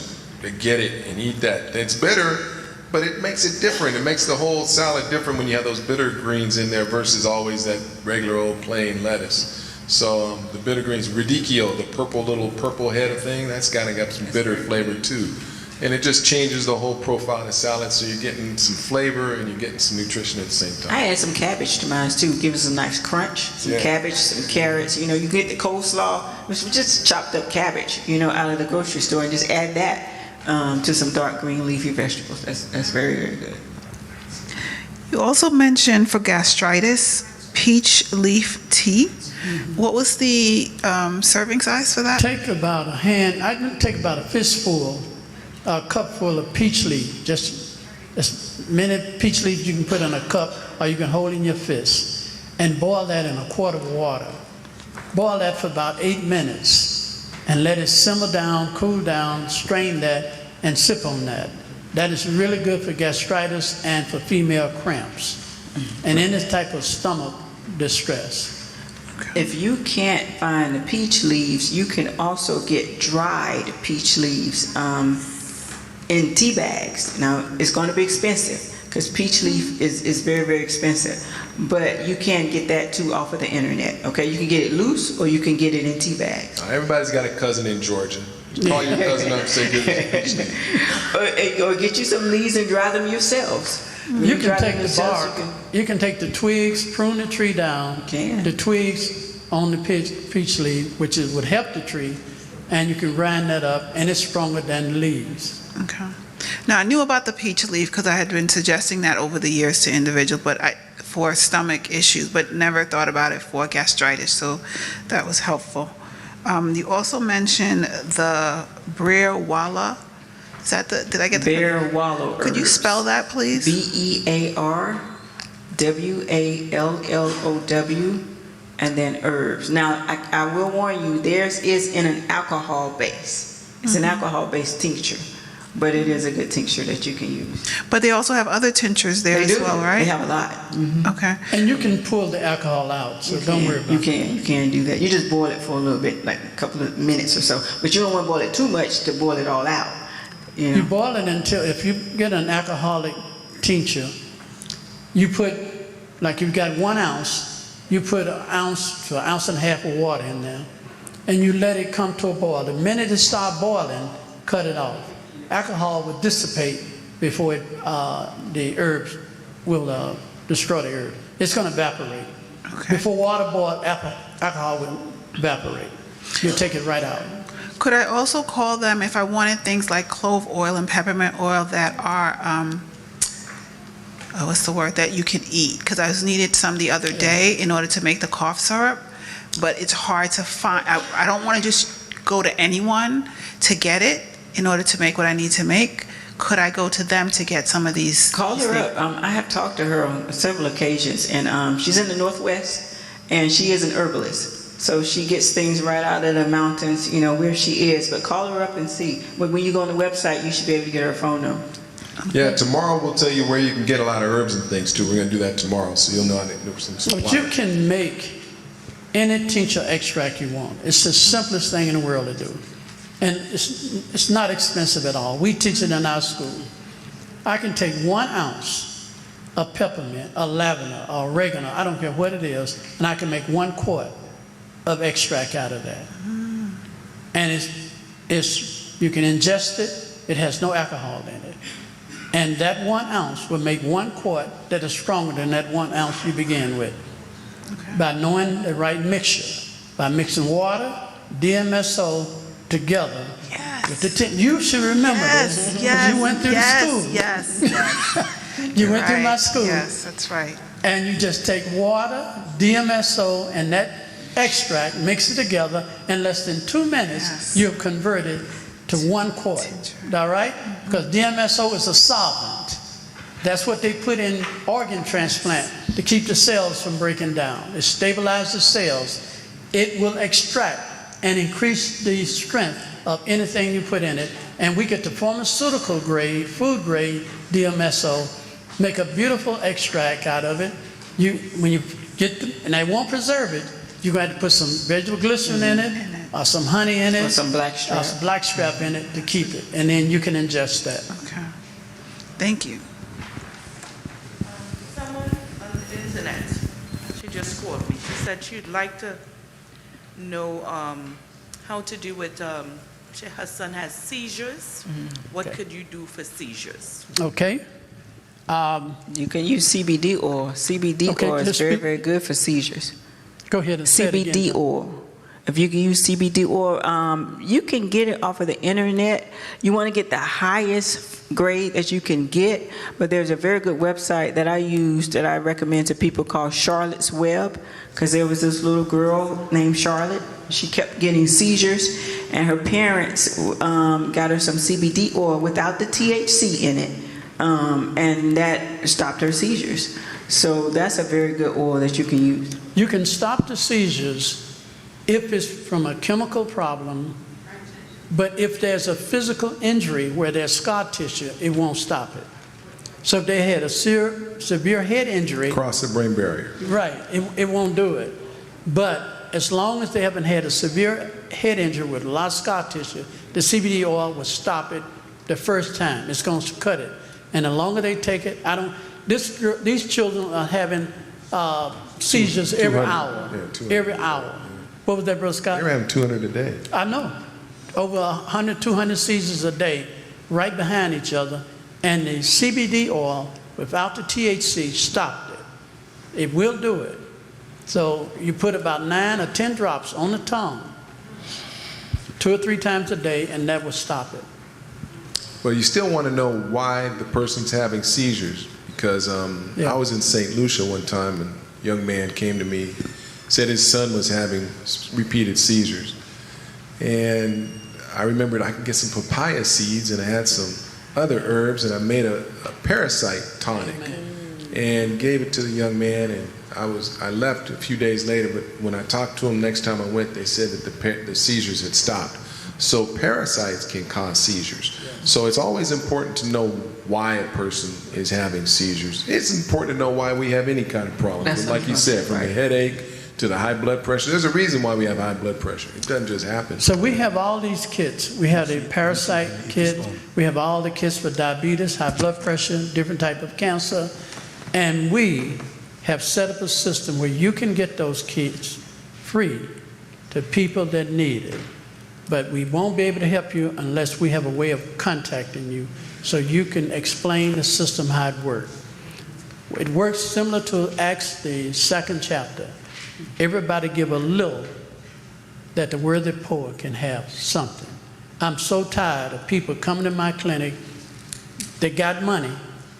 get it and eat that. It's bitter, but it makes it different. It makes the whole salad different when you have those bitter greens in there versus always that regular old plain lettuce. So the bitter greens, radicchio, the little purple head of thing, that's kind of got some bitter flavor too. And it just changes the whole profile of the salad, so you're getting some flavor and you're getting some nutrition at the same time. I add some cabbage to mine too. Give us a nice crunch. Some cabbage, some carrots. You know, you get the coleslaw, which is just chopped up cabbage, you know, out of the grocery store, and just add that to some dark green leafy vegetables. That's very, very good. You also mentioned for gastritis, peach leaf tea. What was the serving size for that? Take about a fistful, a cupful of peach leaf, just as many peach leaves you can put in a cup or you can hold in your fist, and boil that in a quart of water. Boil that for about 8 minutes and let it simmer down, cool down, strain that, and sip on that. That is really good for gastritis and for female cramps and any type of stomach distress. If you can't find the peach leaves, you can also get dried peach leaves in tea bags. Now, it's going to be expensive because peach leaf is very, very expensive. But you can get that too off of the internet. Okay, you can get it loose or you can get it in tea bags. Everybody's got a cousin in Georgia. Call your cousin up and say, "Give me peach leaf." Or get you some leaves and dry them yourselves. You can take the bark, you can take the twigs, prune the tree down, the twigs on the peach leaf, which would help the tree, and you can grind that up, and it's stronger than the leaves. Okay. Now, I knew about the peach leaf because I had been suggesting that over the years to individuals, but for stomach issues, but never thought about it for gastritis, so that was helpful. You also mentioned the Breer Walla. Is that did I get the Breer Walla herbs. Could you spell that, please? BEARWALLOW, and then herbs. Now, I will warn you, theirs is in an alcohol base. It's an alcohol-based tincture, but it is a good tincture that you can use. But they also have other tinctures there as well, right? They have a lot. Okay. And you can pull the alcohol out, so don't worry about it. You can do that. You just boil it for a little bit, like a couple of minutes or so. But you don't want to boil it too much to boil it all out. You know? You boil it until, if you get an alcoholic tincture, you put, like you've got 1 ounce, you put an ounce to 1.5 ounces of water in there, and you let it come to a boil. The minute it starts boiling, cut it off. Alcohol will dissipate before the herbs will destroy the herb. It's going to evaporate. Okay. Before water boils, alcohol will evaporate. You'll take it right out. Could I also call them if I wanted things like clove oil and peppermint oil that are, what's the word, that you can eat? Because I needed some the other day in order to make the cough syrup, but it's hard to find. I don't want to just go to anyone to get it in order to make what I need to make. Could I go to them to get some of these? Call her up. I have talked to her on several occasions, and she's in the Northwest, and she is an herbalist. So she gets things right out of the mountains, you know, where she is. But call her up and see. But when you go on the website, you should be able to get her phone number. Yeah, tomorrow we'll tell you where you can get a lot of herbs and things too. We're going to do that tomorrow, so you'll know how to do some supply. But you can make any tincture extract you want. It's the simplest thing in the world to do. And it's not expensive at all. We teach it in our school. I can take 1 ounce of peppermint, or lavender, or oregano, I don't care what it is, and I can make 1 quart of extract out of that. And you can ingest it. It has no alcohol in it. And that 1 ounce will make 1 quart that is stronger than that 1 ounce you began with. Okay. By knowing the right mixture, by mixing water, DMSO together. Yes. With the you should remember this. Yes. You went through the school. Yes. You went through my school. Yes, that's right. And you just take water, DMSO, and that extract, mix it together. In less than 2 minutes, you've converted to 1 quart. All right? Because DMSO is a solvent. That's what they put in organ transplant to keep the cells from breaking down. It stabilizes the cells. It will extract and increase the strength of anything you put in it. And we get the pharmaceutical grade, food grade DMSO, make a beautiful extract out of it. When you get and they won't preserve it, you're going to have to put some vegetable glycerin in it, or some honey in it, or some blackstrap. Or some blackstrap in it to keep it. And then you can ingest that. Okay. Thank you. Someone on the internet, she just called me. She said she'd like to know how to do with, her son has seizures. What Okay. could you do for seizures? Okay. You can use CBD oil. CBD Okay, oil is just very, speak- very good for seizures. Go ahead and say it again. CBD oil. If you can use CBD oil, you can get it off of the internet. You want to get the highest grade that you can get, but there's a very good website that I use that I recommend to people called Charlotte's Web, because there was this little girl named Charlotte. She kept getting seizures, and her parents got her some CBD oil without the THC in it, and that stopped her seizures. So that's a very good oil that you can use. You can stop the seizures if it's from a chemical problem, but if there's a physical injury where there's scar tissue, it won't stop it. So if they had a severe head injury, Cross the brain barrier. right, it won't do it. But as long as they haven't had a severe head injury with a lot of scar tissue, the CBD oil will stop it the first time. It's going to cut it. And the longer they take it, these children are having seizures every 200, hour. yeah, 200. Every hour. What was that, Brother Scott? They're having 200 a day. I know. Over 100, 200 seizures a day, right behind each other. And the CBD oil, without the THC, stopped it. It will do it. So you put about 9 or 10 drops on the tongue 2 or 3 times a day, and that will stop it. But you still want to know why the person's having seizures, because Yeah. I was in St. Lucia one time, and a young man came to me, said his son was having repeated seizures. And I remembered I could get some papaya seeds, and I had some other herbs, and I made a parasite tonic and gave it to the young man. And I left a few days later, but when I talked to him next time I went, they said that the seizures had stopped. So parasites can cause seizures. So it's always important to know why a person is having seizures. It's important to know why we have any kind of problem. That's Like you said, from the right. headache to the high blood pressure. There's a reason why we have high blood pressure. It doesn't just happen. So we have all these kits. We have the parasite kit. We have all the kits for diabetes, high blood pressure, different type of cancer. And we have set up a system where you can get those kits free to people that need it. But we won't be able to help you unless we have a way of contacting you so you can explain the system, how it works. It works similar to Acts, the 2nd chapter. Everybody give a little that the worthy poor can have something. I'm so tired of people coming to my clinic. They got money,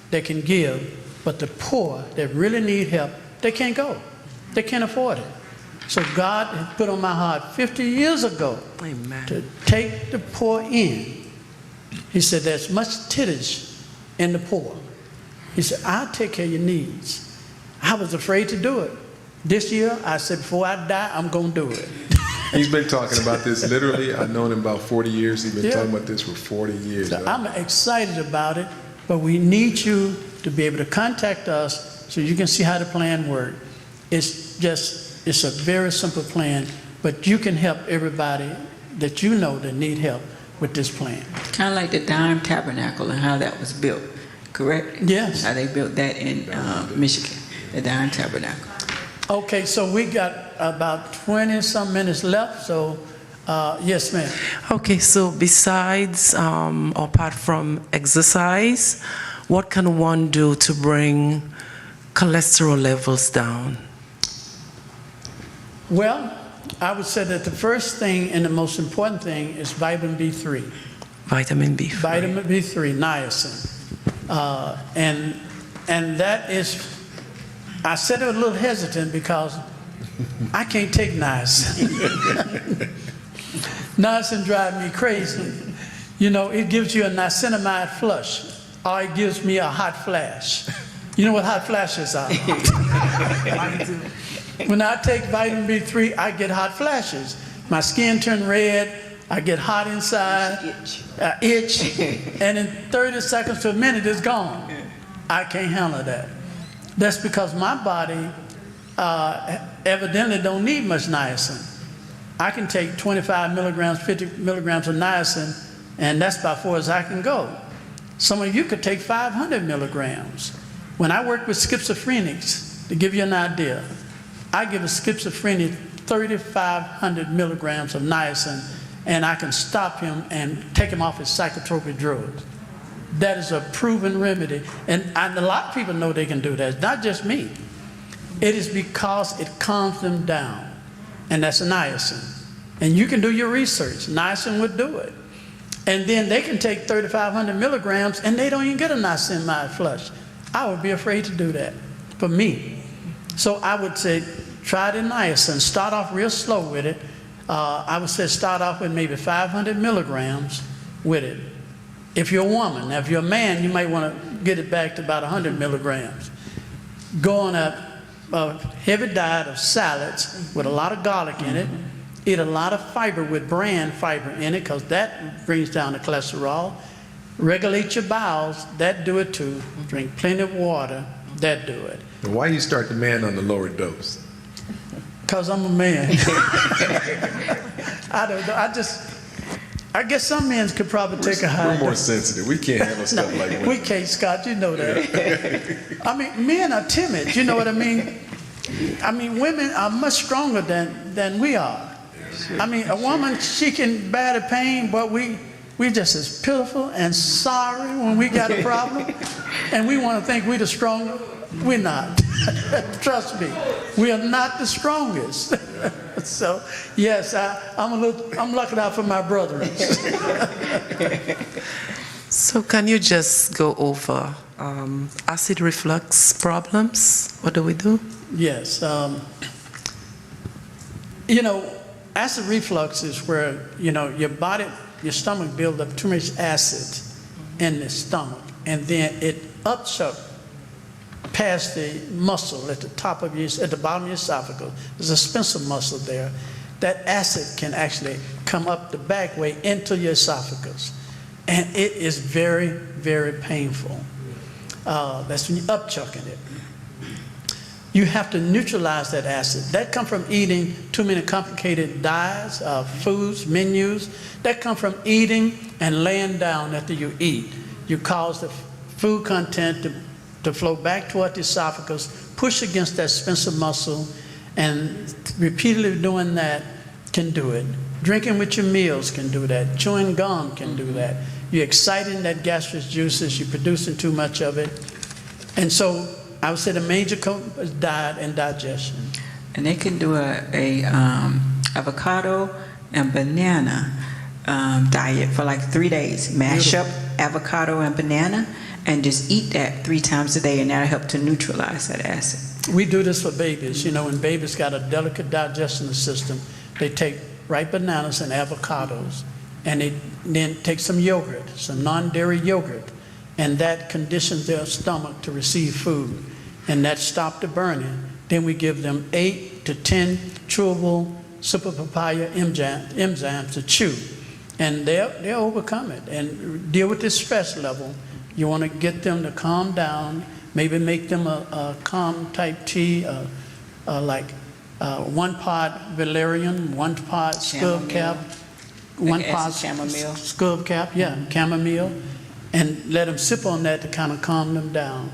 they can give, but the poor that really need help, they can't go. They can't afford it. So God had put on my heart 50 years ago to take the poor in. He said, there's much tittage in the poor. He said, I'll take care of your needs. I was afraid to do it. This year, I said, before I die, I'm going to do it. He's been talking about this literally. I've known him about 40 years. He's been talking about this for 40 years. So I'm excited about it, but we need you to be able to contact us so you can see how the plan works. It's a very simple plan, but you can help everybody that you know that need help with this plan. Kind of like the Dime Tabernacle and how that was built, correct? Yes. How they built that in Michigan, the Dime Tabernacle. Okay, so we got about 20-some minutes left, so yes, ma'am. Okay, so besides, or apart from exercise, what can one do to bring cholesterol levels down? Well, I would say that the first thing and the most important thing is vitamin B3. Vitamin B3. Vitamin B3, niacin. And that is, I said it a little hesitant because I can't take niacin. Niacin drives me crazy. You know, it gives you a niacinamide flush, or it gives me a hot flash. You know what hot flashes are? When I take vitamin B3, I get hot flashes. My skin turns red, I get hot inside, itch, and in 30 seconds to a minute, it's gone. I can't handle that. That's because my body evidently don't need much niacin. I can take 25 milligrams, 50 milligrams of niacin, and that's about far as I can go. Some of you could take 500 milligrams. When I work with schizophrenics, to give you an idea, I give a schizophrenic 3,500 milligrams of niacin, and I can stop him and take him off his psychotropic drugs. That is a proven remedy. And a lot of people know they can do that. It's not just me. It is because it calms them down. And that's niacin. And you can do your research. Niacin would do it. And then they can take 3,500 milligrams and they don't even get a niacinamide flush. I would be afraid to do that for me. So I would say, try the niacin. Start off real slow with it. I would say start off with maybe 500 milligrams with it. If you're a woman. Now, if you're a man, you might want to get it back to about 100 milligrams. Go on a heavy diet of salads with a lot of garlic in it. Eat a lot of fiber with bran fiber in it, because that brings down the cholesterol. Regulate your bowels. That do it too. Drink plenty of water. That do it. And why you start the man on the lower dose? Because I'm a man. I don't know. I guess some men could probably take a high dose. We're more sensitive. We can't handle stuff like that. We can't, Scott. You know that. I mean, men are timid. You know what I mean? I mean, women are much stronger than we are. I mean, a woman, she can bear the pain, but we just as pitiful and sorry when we got a problem, and we want to think we're the stronger. We're not. Trust me, we are not the strongest. So, yes, I'm looking out for my brethren. So can you just go over acid reflux problems? What do we do? Yes. You know, acid reflux is where, you know, your stomach builds up too much acid in the stomach, and then it upchucks past the muscle at the bottom of your esophagus. There's a Spencer muscle there. That acid can actually come up the back way into your esophagus. And it is very, very painful. That's when you're upchucking it. You have to neutralize that acid. That comes from eating too many complicated diets, foods, menus. That comes from eating and laying down after you eat. You cause the food content to flow back toward the esophagus, push against that Spencer muscle, and repeatedly doing that can do it. Drinking with your meals can do that. Chewing gum can do that. You're exciting that gastric juices, you're producing too much of it. And so I would say the major is diet and digestion. And they can do a avocado and banana diet for like 3 days. Mash up avocado and banana and just eat that 3 times a day, and that'll help to neutralize that acid. We do this for babies. You know, when babies got a delicate digestive system, they take ripe bananas and avocados, and they then take some yogurt, some non-dairy yogurt, and that conditions their stomach to receive food, and that stops the burning. Then we give them 8 to 10 chewable super papaya enzymes to chew, and they'll overcome it and deal with this stress level. You want to get them to calm down, maybe make them a calm type tea, like 1 pot valerian, 1 pot skullcap, 1 pot chamomile. Skullcap, yeah, chamomile, and let them sip on that to kind of calm them down.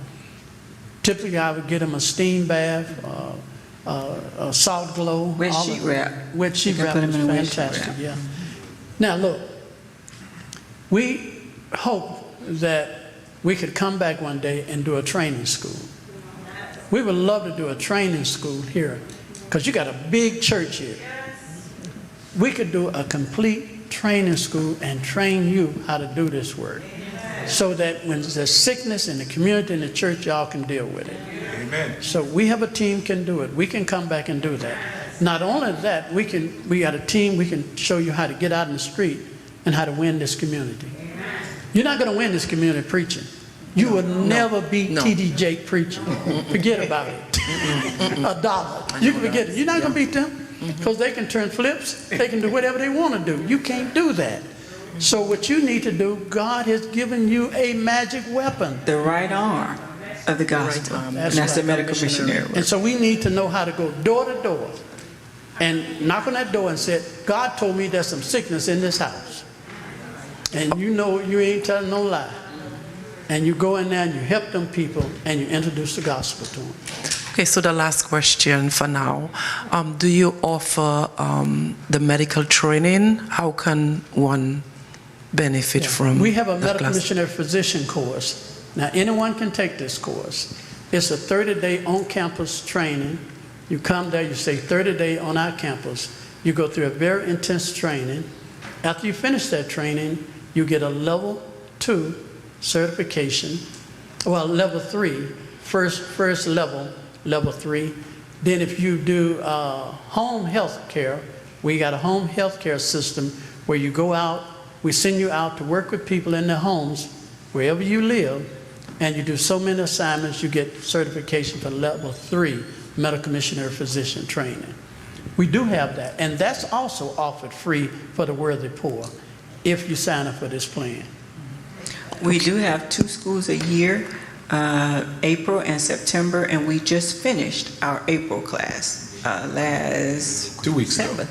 Typically, I would get them a steam bath, a salt glow. Wet sheet wrap. Wet sheet wrap is fantastic, yeah. Now look, we hope that we could come back one day and do a training school. We would love to do a training school here, because you got a big church here. We could do a complete training school and train you how to do this work, so that when there's sickness in the community and the church, y'all can deal with it. Amen. So we have a team can do it. We can come back and do that. Not only that, we got a team, we can show you how to get out in the street and how to win this community. You're not going to win this community preaching. You will never beat T.D. Jake preaching. Forget about it. $1. You can forget it. You're not going to beat them, because they can turn flips. They can do whatever they want to do. You can't do that. So what you need to do, God has given you a magic weapon. The right arm of the gospel. And that's the medical missionary work. And so we need to know how to go door to door and knock on that door and say, God told me there's some sickness in this house. And you know you ain't telling no lie. and you go in there and you help them people and you introduce the gospel to them. Okay, so the last question for now. Do you offer the medical training? How can one benefit from We have a that medical class? missionary physician course. Now, anyone can take this course. It's a 30-day on-campus training. You come there, you stay 30 days on our campus. You go through a very intense training. After you finish that training, you get a level 2 certification, well, level 3, first level, level 3. Then if you do home health care, we got a home health care system where you go out, we send you out to work with people in their homes, wherever you live, and you do so many assignments, you get certification for level 3 medical missionary physician training. We do have that, and that's also offered free for the worthy poor if you sign up for this plan. We do have 2 schools a year, April and September, and we just finished our April class last 2 weeks ago. December.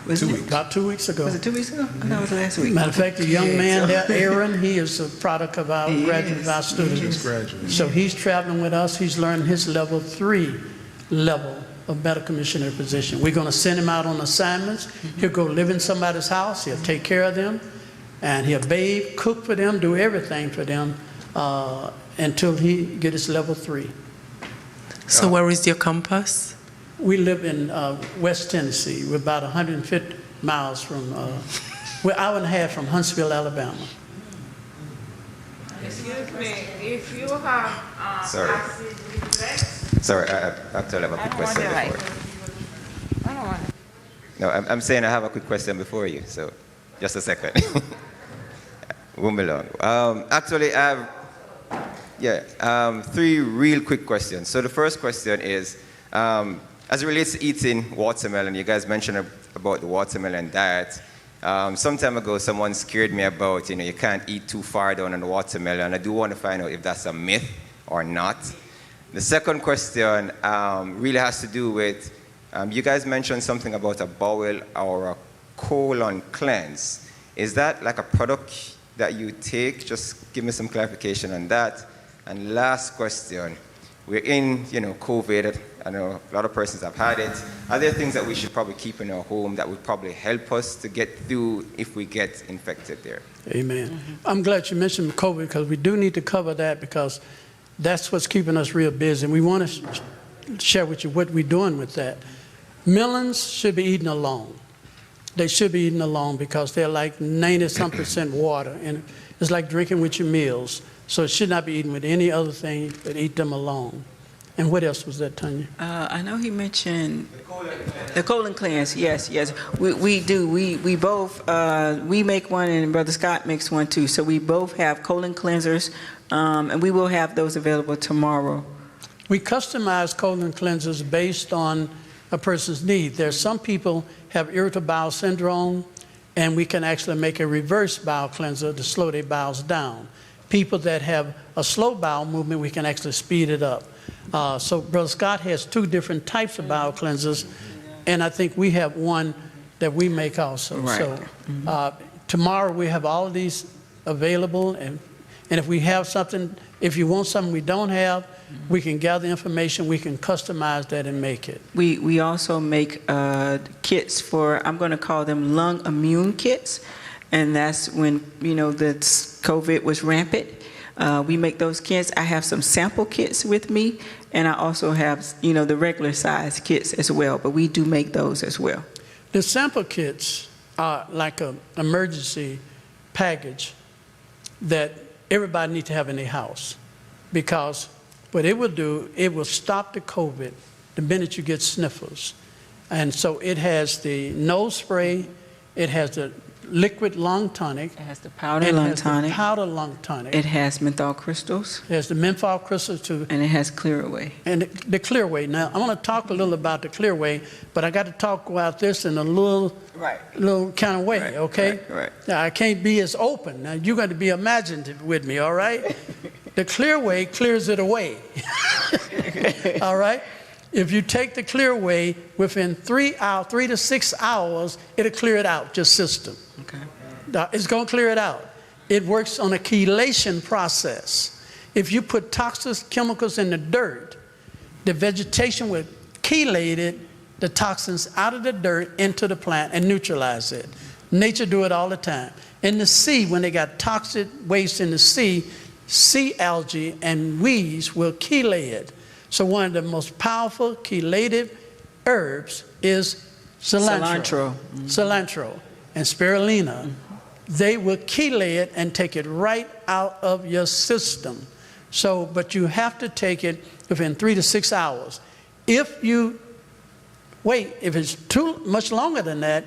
Wasn't 2 it? weeks. About 2 weeks ago. Was it 2 weeks ago? I thought it was last week. Matter of fact, the young man there, Aaron, he is a product of our He graduate is. of our students. Just graduated. So he's traveling with us. He's learning his level 3 level of medical missionary physician. We're going to send him out on assignments. He'll go live in somebody's house. He'll take care of them, and he'll bathe, cook for them, do everything for them until he get his level 3. So where is your campus? We live in West Tennessee. We're about 150 miles from, we're an hour and a half from Huntsville, Alabama. Excuse me, if you have Sorry. acid reflux, Sorry, I actually have a quick question before. I don't want it. No, I'm saying I have a quick question before you, so just a second. Won't be long. Actually, I have 3 real quick questions. So the first question is, as it relates to eating watermelon, you guys mentioned about the watermelon diet. Some time ago, someone scared me about, you can't eat too far down on the watermelon. I do want to find out if that's a myth or not. The second question really has to do with, you guys mentioned something about a bowel or a colon cleanse. Is that like a product that you take? Just give me some clarification on that. And last question, we're in, COVID. I know a lot of persons have had it. Are there things that we should probably keep in our home that would probably help us to get through if we get infected there? Amen. Mm-hmm. I'm glad you mentioned COVID because we do need to cover that because that's what's keeping us real busy. And we want to share with you what we're doing with that. Melons should be eaten alone. They should be eaten alone because they're like 90-some% water. And it's like drinking with your meals. So it should not be eaten with any other thing, but eat them alone. And what else was that, Tanya? I know he mentioned the colon cleanse. Yes. We do. We both, we make one and Brother Scott makes one too. So we both have colon cleansers, and we will have those available tomorrow. We customize colon cleansers based on a person's need. There's some people have irritable bowel syndrome, and we can actually make a reverse bowel cleanser to slow their bowels down. People that have a slow bowel movement, we can actually speed it up. So Brother Scott has 2 different types of bowel cleansers, and I think we have one that we make also. Right. So tomorrow we have all of these available, and if we have something, if you want something we don't have, we can gather information, we can customize that and make it. We also make kits for, I'm going to call them lung immune kits, and that's when, the COVID was rampant. We make those kits. I have some sample kits with me, and I also have, the regular size kits as well, but we do make those as well. The sample kits are like an emergency package that everybody needs to have in their house, because what it will do, it will stop the COVID the minute you get sniffles. And so it has the nose spray, it has the liquid lung tonic. It has the powder lung tonic. It has menthol crystals. It has the menthol crystals too. And it has Clearway. And the Clearway. Now, I want to talk a little about the Clearway, but I got to talk about this in a little kind of way, okay? Right. Now, I can't be as open. Now, you're going to be imaginative with me, all right? The Clearway clears it away. All right? If you take the Clearway, within 3 to 6 hours, it'll clear it out, your system. Okay. It's going to chelate it out. It works on a chelation process. If you put toxic chemicals in the dirt, the vegetation will chelate the toxins out of the dirt into the plant and neutralize it. Nature do it all the time. In the sea, when they got toxic waste in the sea algae and weeds will chelate it. So one of the most powerful chelative herbs is cilantro. Cilantro and spirulina. They will chelate it and take it right out of your system. So, but you have to take it within 3 to 6 hours. If you wait, if it's too much longer than that,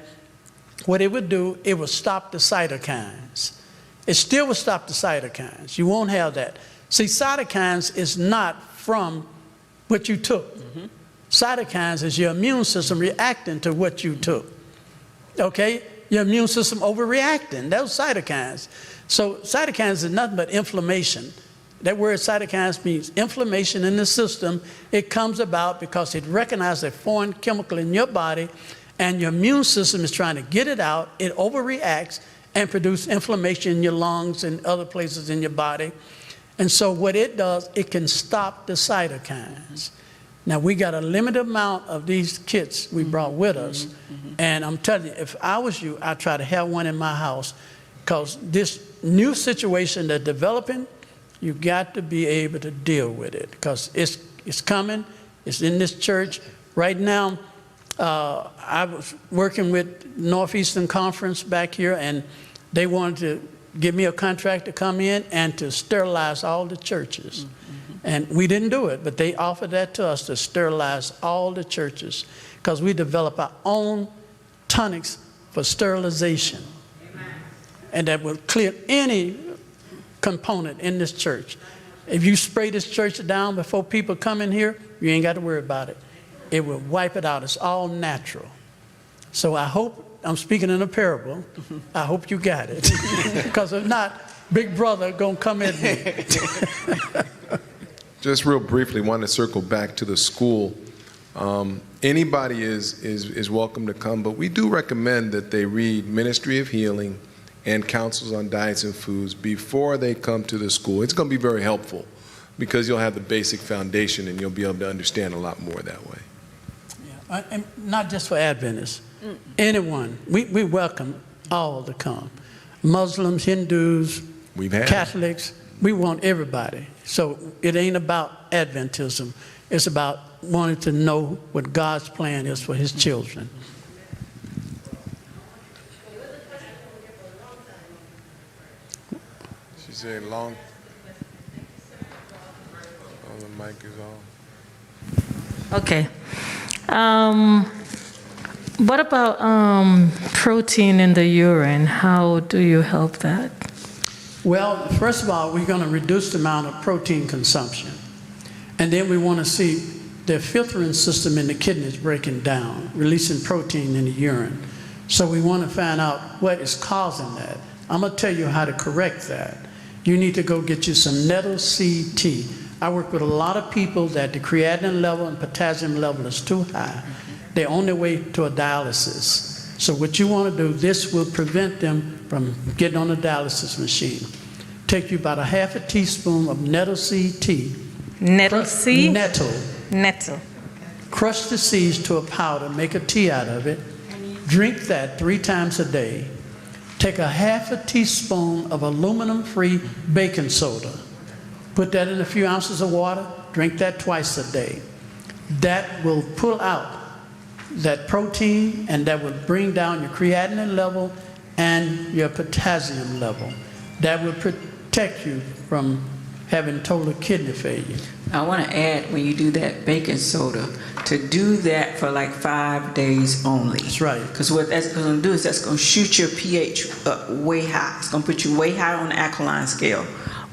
what it would do, it will stop the cytokines. It still will stop the cytokines. You won't have that. See, cytokines is not from what you took. Cytokines is your immune system reacting to what you took. Okay? Your immune system overreacting. Those cytokines. So cytokines is nothing but inflammation. That word cytokines means inflammation in the system. It comes about because it recognizes a foreign chemical in your body, and your immune system is trying to get it out. It overreacts and produces inflammation in your lungs and other places in your body. And so what it does, it can stop the cytokines. Now, we got a limited amount of these kits we brought with us. And I'm telling you, if I was you, I'd try to have one in my house, because this new situation that's developing, you got to be able to deal with it, because it's coming. It's in this church. Right now, I was working with Northeastern Conference back here, and they wanted to give me a contract to come in and to sterilize all the churches. And we didn't do it, but they offered that to us, to sterilize all the churches, because we develop our own tonics for sterilization. Amen. And that will clear any component in this church. If you spray this church down before people come in here, you ain't got to worry about it. It will wipe it out. It's all natural. So I hope, I'm speaking in a parable, I hope you got it. Because if not, Big Brother gonna come at me. Just real briefly, want to circle back to the school. Anybody is welcome to come, but we do recommend that they read Ministry of Healing and Counsels on Diets and Foods before they come to the school. It's going to be very helpful, because you'll have the basic foundation and you'll be able to understand a lot more that way. Yeah, and not just for Adventists. Anyone. We welcome all to come. Muslims, Hindus, Catholics. We want everybody. So it ain't about Adventism. It's about wanting to know what God's plan is for his children. She said long. Oh, the mic is on. Okay. What about protein in the urine? How do you help that? Well, first of all, we're going to reduce the amount of protein consumption. And then we want to see the filtering system in the kidneys breaking down, releasing protein in the urine. So we want to find out what is causing that. I'm going to tell you how to correct that. You need to go get you some nettle seed tea. I work with a lot of people that the creatinine level and potassium level is too high. They're on their way to a dialysis. So what you want to do, this will prevent them from getting on the dialysis machine. Take you about a half a teaspoon of nettle seed tea. Nettle seed? Nettle. Nettle. Crush the seeds to a powder, make a tea out of it. Drink that 3 times a day. Take a half a teaspoon of aluminum-free baking soda. Put that in a few ounces of water. Drink that twice a day. That will pull out that protein, and that will bring down your creatinine level and your potassium level. That will protect you from having total kidney failure. I want to add, when you do that baking soda, to do that for like 5 days only. That's right. Because what that's going to do is that's going to shoot your pH up way high. It's going to put you way high on the alkaline scale.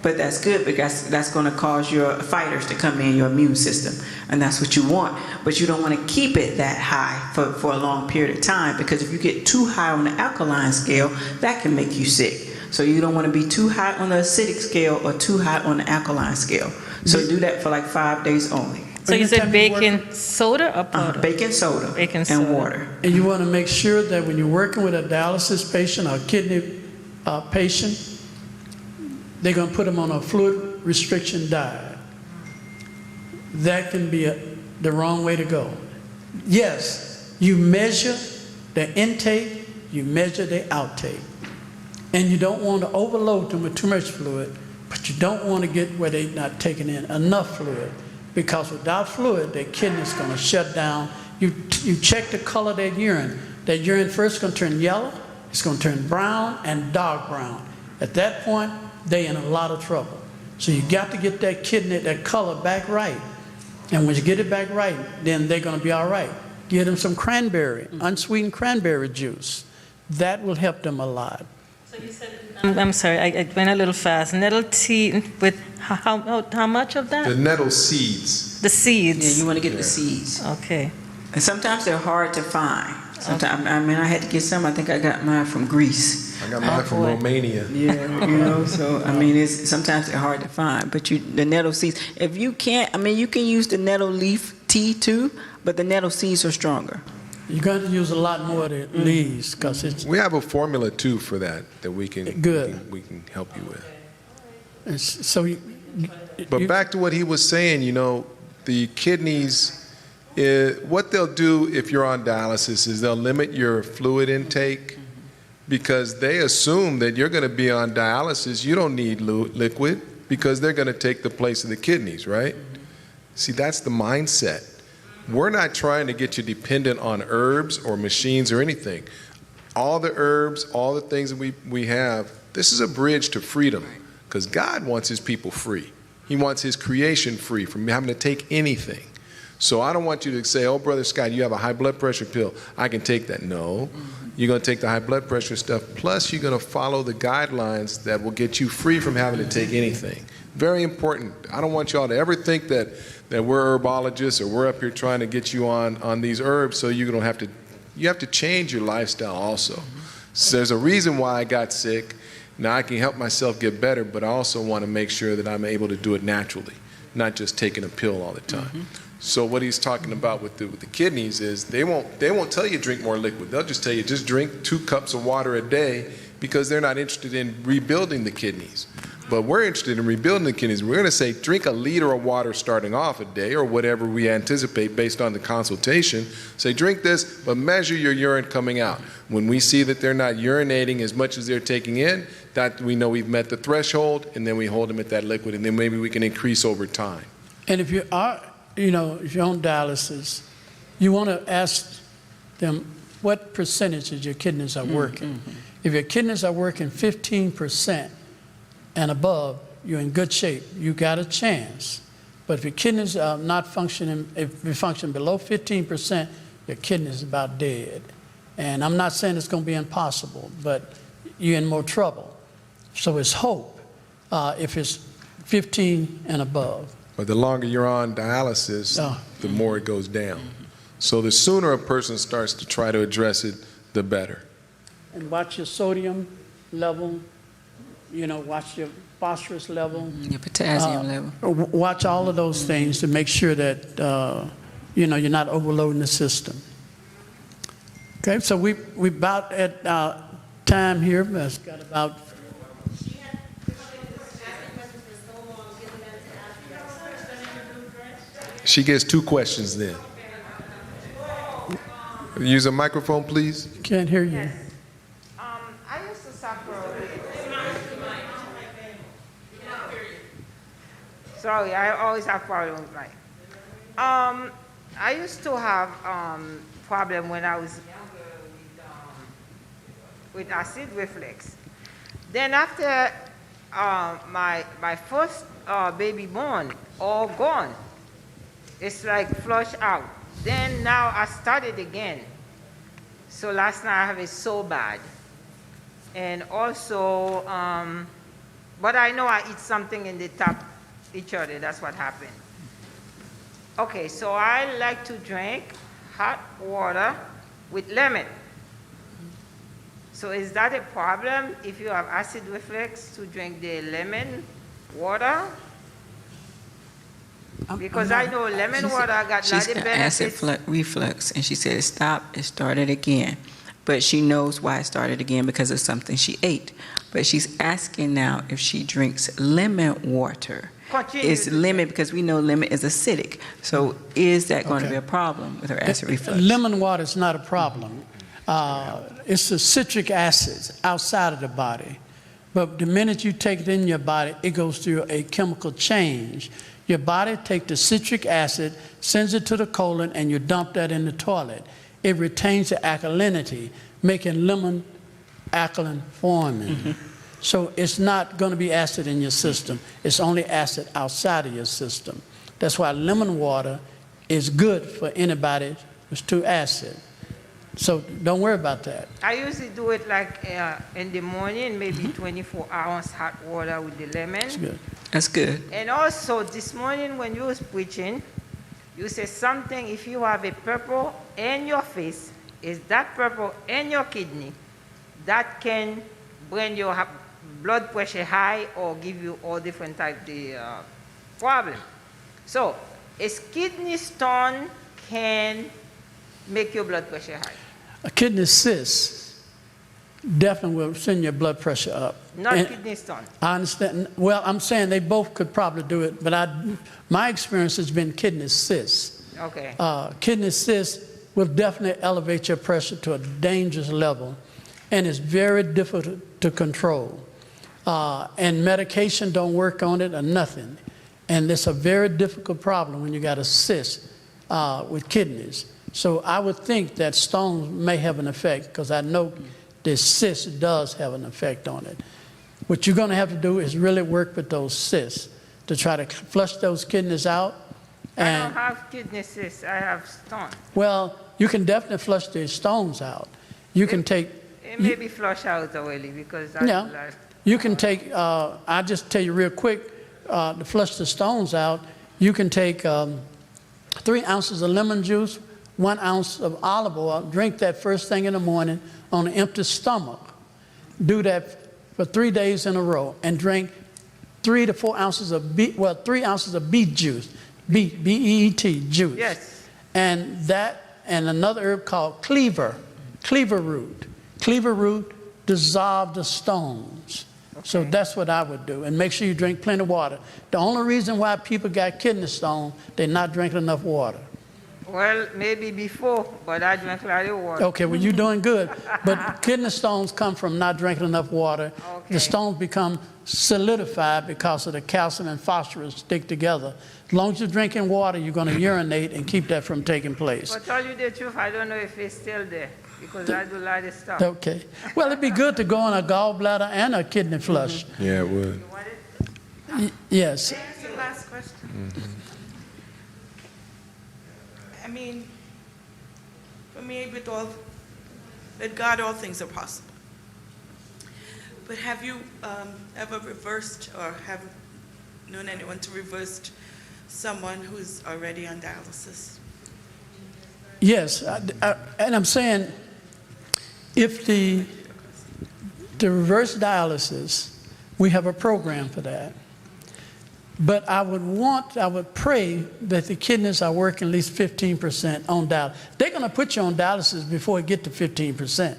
But that's good, because that's going to cause your fighters to come in, your immune system. And that's what you want. But you don't want to keep it that high for a long period of time, because if you get too high on the alkaline scale, that can make you sick. So you don't want to be too high on the acidic scale or too high on the alkaline scale. So do that for like 5 days only. So you said baking soda or powder? Baking soda and water. And you want to make sure that when you're working with a dialysis patient or a kidney patient, they're going to put them on a fluid restriction diet. That can be the wrong way to go. Yes, you measure the intake, you measure the outtake. And you don't want to overload them with too much fluid, but you don't want to get where they're not taking in enough fluid, because without fluid, their kidney's going to shut down. You check the color of that urine. That urine first is going to turn yellow, it's going to turn brown and dark brown. At that point, they're in a lot of trouble. So you got to get that kidney, that color back right. And when you get it back right, then they're going to be all right. Give them some cranberry, unsweetened cranberry juice. That will help them a lot. So you said, I'm sorry, I went a little fast. Nettle tea with how much of that? The nettle seeds. The seeds. Yeah, you want to get the seeds. Okay. And sometimes they're hard to find. Sometimes, I mean, I had to get some. I think I got mine from Greece. I got mine from Romania. Yeah, you know. So I mean, sometimes they're hard to find. But the nettle seeds. If you can't, I mean, you can use the nettle leaf tea too, but the nettle seeds are stronger. You're going to use a lot more of the leaves because it's. We have a formula too for that we can we can help you with. So, but back to what he was saying, you know, the kidneys. What they'll do if you're on dialysis is they'll limit your fluid intake because they assume that you're going to be on dialysis. You don't need liquid because they're going to take the place of the kidneys, right? See, that's the mindset. We're not trying to get you dependent on herbs or machines or anything. All the herbs, all the things that we have, this is a bridge to freedom because God wants his people free. He wants his creation free from having to take anything. So I don't want you to say, oh, Brother Scott, you have a high blood pressure pill. I can take that. No. You're going to take the high blood pressure stuff, plus you're going to follow the guidelines that will get you free from having to take anything. Very important. I don't want y'all to ever think that we're herbologists or we're up here trying to get you on these herbs so you don't have to, you have to change your lifestyle also. So there's a reason why I got sick. Now I can help myself get better, but I also want to make sure that I'm able to do it naturally, not just taking a pill all the time. So what he's talking about with the kidneys is they won't tell you drink more liquid. They'll just tell you just drink 2 cups of water a day because they're not interested in rebuilding the kidneys. But we're interested in rebuilding the kidneys. We're going to say drink a liter of water starting off a day or whatever we anticipate based on the consultation. Say drink this, but measure your urine coming out. When we see that they're not urinating as much as they're taking in, that we know we've met the threshold, and then we hold them at that liquid, and then maybe we can increase over time. And if you are, if you're on dialysis, you want to ask them what percentage of your kidneys are working. If your kidneys are working 15% and above, you're in good shape. You got a chance. But if your kidneys are not functioning, if you function below 15%, your kidney is about dead. And I'm not saying it's going to be impossible, but you're in more trouble. So it's hope if it's 15 and above. But the longer you're on dialysis, the more it goes down. So the sooner a person starts to try to address it, the better. And watch your sodium level, watch your phosphorus level. Your potassium level. Watch all of those things to make sure that, you're not overloading the system. Okay, so we about at our time here. It's got about... She gets 2 questions then. Use a microphone, please. Can't hear you. Yes. I used to suffer with... Sorry, I always have problems with mine. I used to have problem when I was younger with acid reflux. Then after my first baby born, all gone. It's like flush out. Then now I started again. So last night I have it so bad. And also, but I know I eat something in the top each other. That's what happened. Okay, so I like to drink hot water with lemon. So is that a problem if you have acid reflux to drink the lemon water? Because I know lemon water got a lot of benefits. Acid reflux, and she said stop, it started again. But she knows why it started again because of something she ate. But she's asking now if she drinks lemon water, continue is to lemon, because we know lemon is acidic. So is that going to be a problem with her acid reflux? Lemon water is not a problem. It's the citric acids outside of the body. But the minute you take it in your body, it goes through a chemical change. Your body takes the citric acid, sends it to the colon, and you dump that in the toilet. It retains the alkalinity, making lemon alkaline forming. So it's not going to be acid in your system. It's only acid outside of your system. That's why lemon water is good for anybody who's too acid. So don't worry about that. I usually do it like in the morning, maybe 24 hours hot water with the lemon. That's good. That's good. And also this morning when you was preaching, you said something, if you have a purple in your face, is that purple in your kidney, that can bring your blood pressure high or give you all different types of problems. So a kidney stone can make your blood pressure high. A kidney cyst definitely will send your blood pressure up. Not kidney stone. I understand. Well, I'm saying they both could probably do it, but my experience has been kidney cysts. Okay. Kidney cysts will definitely elevate your pressure to a dangerous level, and it's very difficult to control. And medication don't work on it or nothing. And it's a very difficult problem when you got a cyst with kidneys. So I would think that stones may have an effect, because I know this cyst does have an effect on it. What you're going to have to do is really work with those cysts to try to flush those kidneys out. I don't have kidney cysts, I have stones. Well, you can definitely flush the stones out. You can take... It may be flush out already because I like... You can take, I'll just tell you real quick, to flush the stones out, you can take 3 ounces of lemon juice, 1 ounce of olive oil, drink that first thing in the morning on an empty stomach. Do that for 3 days in a row, and drink 3 to 4 ounces of 3 ounces of beet juice, B-E-E-T juice. Yes. And that, and another herb called cleaver root. Cleaver root dissolve the stones. Okay. So that's what I would do, and make sure you drink plenty of water. The only reason why people got kidney stone, they're not drinking enough water. Well, maybe before, but I drink a lot of water. Okay, well, you're doing good. But kidney stones come from not drinking enough water. Okay. The stones become solidified because of the calcium and phosphorus stick together. As long as you're drinking water, you're going to urinate and keep that from taking place. But tell you the truth, I don't know if it's still there, because I do a lot of stuff. Okay. Well, it'd be good to go on a gallbladder and a kidney flush. Yeah, it would. Yes. That's the last question. I mean, for me, with God, all things are possible. But have you ever reversed, or have known anyone to reverse someone who's already on dialysis? Yes, and I'm saying, if the reverse dialysis, we have a program for that. But I would pray that the kidneys are working at least 15% on dialysis. They're going to put you on dialysis before it get to 15%.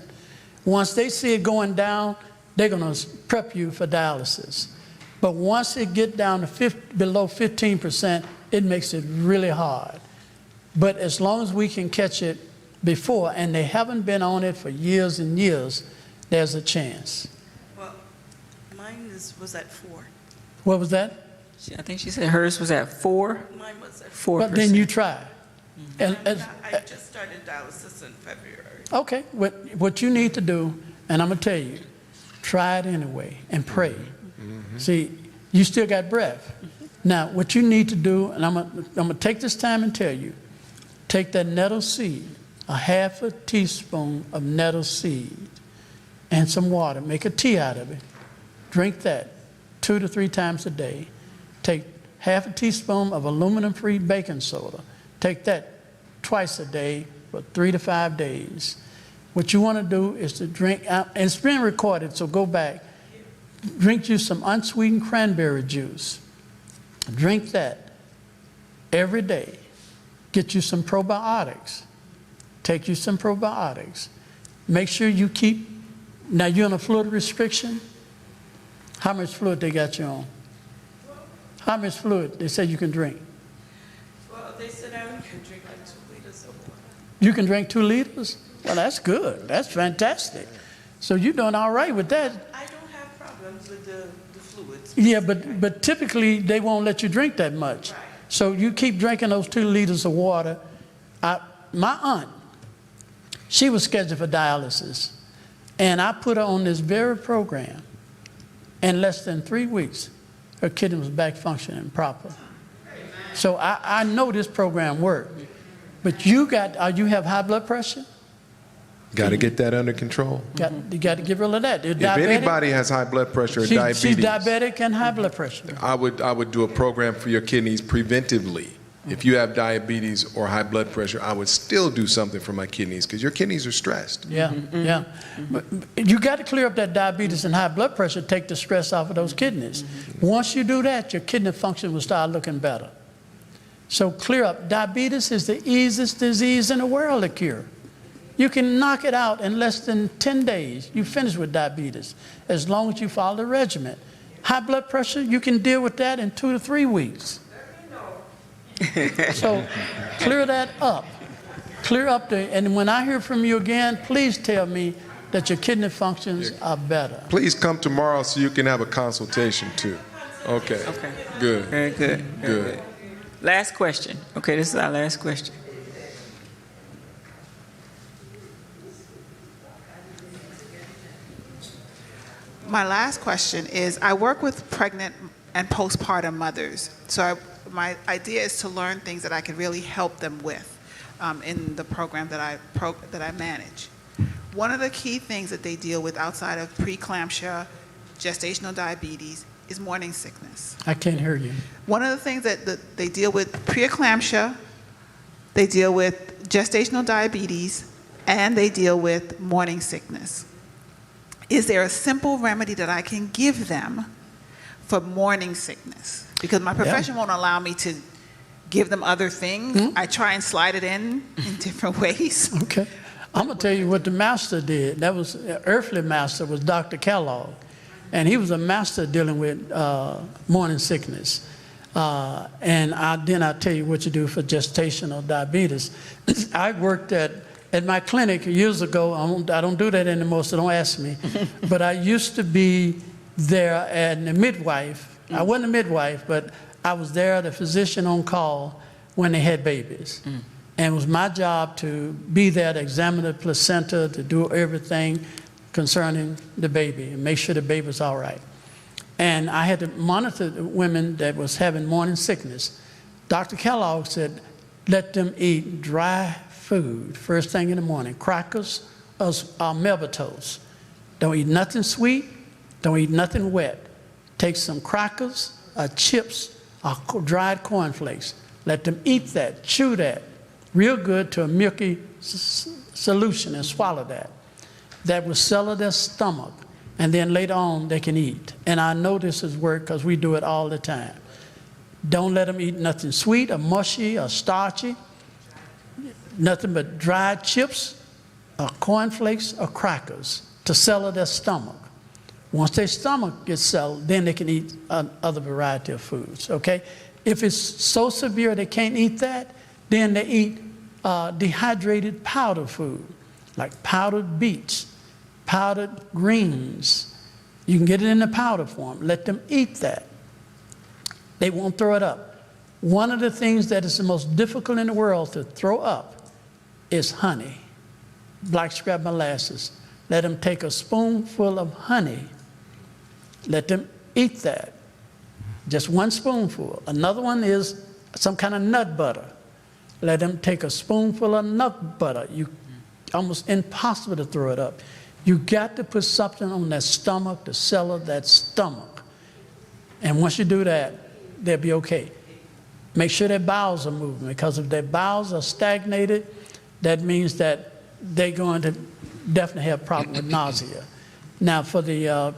Once they see it going down, they're going to prep you for dialysis. But once it get down to below 15%, it makes it really hard. But as long as we can catch it before, and they haven't been on it for years and years, there's a chance. Well, mine was at 4. What was that? I think she said hers was at 4. Mine was at 4%. But then you try. I just started dialysis in February. Okay, what you need to do, and I'm going to tell you, try it anyway and pray. See, you still got breath. Now, what you need to do, and I'm going to take this time and tell you, take that nettle seed, a half a teaspoon of nettle seed, and some water. Make a tea out of it. Drink that 2 to 3 times a day. Take half a teaspoon of aluminum-free baking soda. Take that twice a day for 3 to 5 days. What you want to do is to drink, and it's been recorded, so go back. Drink you some unsweetened cranberry juice. Drink that every day. Get you some probiotics. Take you some probiotics. Make sure you keep, now you're on a fluid restriction. How much fluid they got you on? How much fluid they say you can drink? Well, they said I only can drink like 2 liters of water. You can drink 2 liters? Well, that's good. That's fantastic. So you're doing all right with that. I don't have problems with the fluids. Yeah, but typically they won't let you drink that much. Right. So you keep drinking those 2 liters of water. My aunt, she was scheduled for dialysis, and I put her on this very program. In less than 3 weeks, her kidney was back functioning proper. So I know this program worked. But you have high blood pressure? Got to get that under control. You got to get rid of that. If anybody has high blood pressure or diabetes, she's diabetic and high blood pressure. I would do a program for your kidneys preventively. If you have diabetes or high blood pressure, I would still do something for my kidneys because your kidneys are stressed. Yeah, yeah. But you got to clear up that diabetes and high blood pressure, take the stress off of those kidneys. Once you do that, your kidney function will start looking better. So clear up. Diabetes is the easiest disease in the world to cure. You can knock it out in less than 10 days. You finish with diabetes as long as you follow the regimen. High blood pressure, you can deal with that in 2 to 3 weeks. So clear that up. Clear up and when I hear from you again, please tell me that your kidney functions are better. Please come tomorrow so you can have a consultation too. Okay. Okay. Good. Very good. Very good. Last question. Okay, this is our last question. My last question is, I work with pregnant and postpartum mothers. So my idea is to learn things that I can really help them with in the program that I manage. One of the key things that they deal with outside of preeclampsia, gestational diabetes, is morning sickness. I can't hear you. One of the things that they deal with preeclampsia, they deal with gestational diabetes, and they deal with morning sickness. Is there a simple remedy that I can give them for morning sickness? Because my profession won't allow me to give them other things. I try and slide it in different ways. Okay. I'm going to tell you what the master did. That was, earthly master was Dr. Kellogg. And he was a master dealing with morning sickness. And then I'll tell you what you do for gestational diabetes. I worked at my clinic years ago. I don't do that anymore, so don't ask me. But I used to be there and a midwife. I wasn't a midwife, but I was there, the physician on call when they had babies. And it was my job to be there to examine the placenta, to do everything concerning the baby and make sure the baby was all right. And I had to monitor the women that was having morning sickness. Dr. Kellogg said, let them eat dry food first thing in the morning, crackers or Melba toast. Don't eat nothing sweet, don't eat nothing wet. Take some crackers or chips or dried cornflakes. Let them eat that, chew that, real good to a milky solution and swallow that. That will settle their stomach, and then later on they can eat. And I know this has worked because we do it all the time. Don't let them eat nothing sweet or mushy or starchy, nothing but dried chips or cornflakes or crackers to settle their stomach. Once their stomach gets settled, then they can eat other variety of foods, okay? If it's so severe they can't eat that, then they eat dehydrated powder food, like powdered beets, powdered greens. You can get it in the powder form. Let them eat that. They won't throw it up. One of the things that is the most difficult in the world to throw up is honey, blackstrap molasses. Let them take a spoonful of honey. Let them eat that. Just one spoonful. Another one is some kind of nut butter. Let them take a spoonful of nut butter. Almost impossible to throw it up. You got to put something on that stomach to settle that stomach. And once you do that, they'll be okay. Make sure their bowels are moving, because if their bowels are stagnated, that means that they're going to definitely have a problem with nausea. Now, for the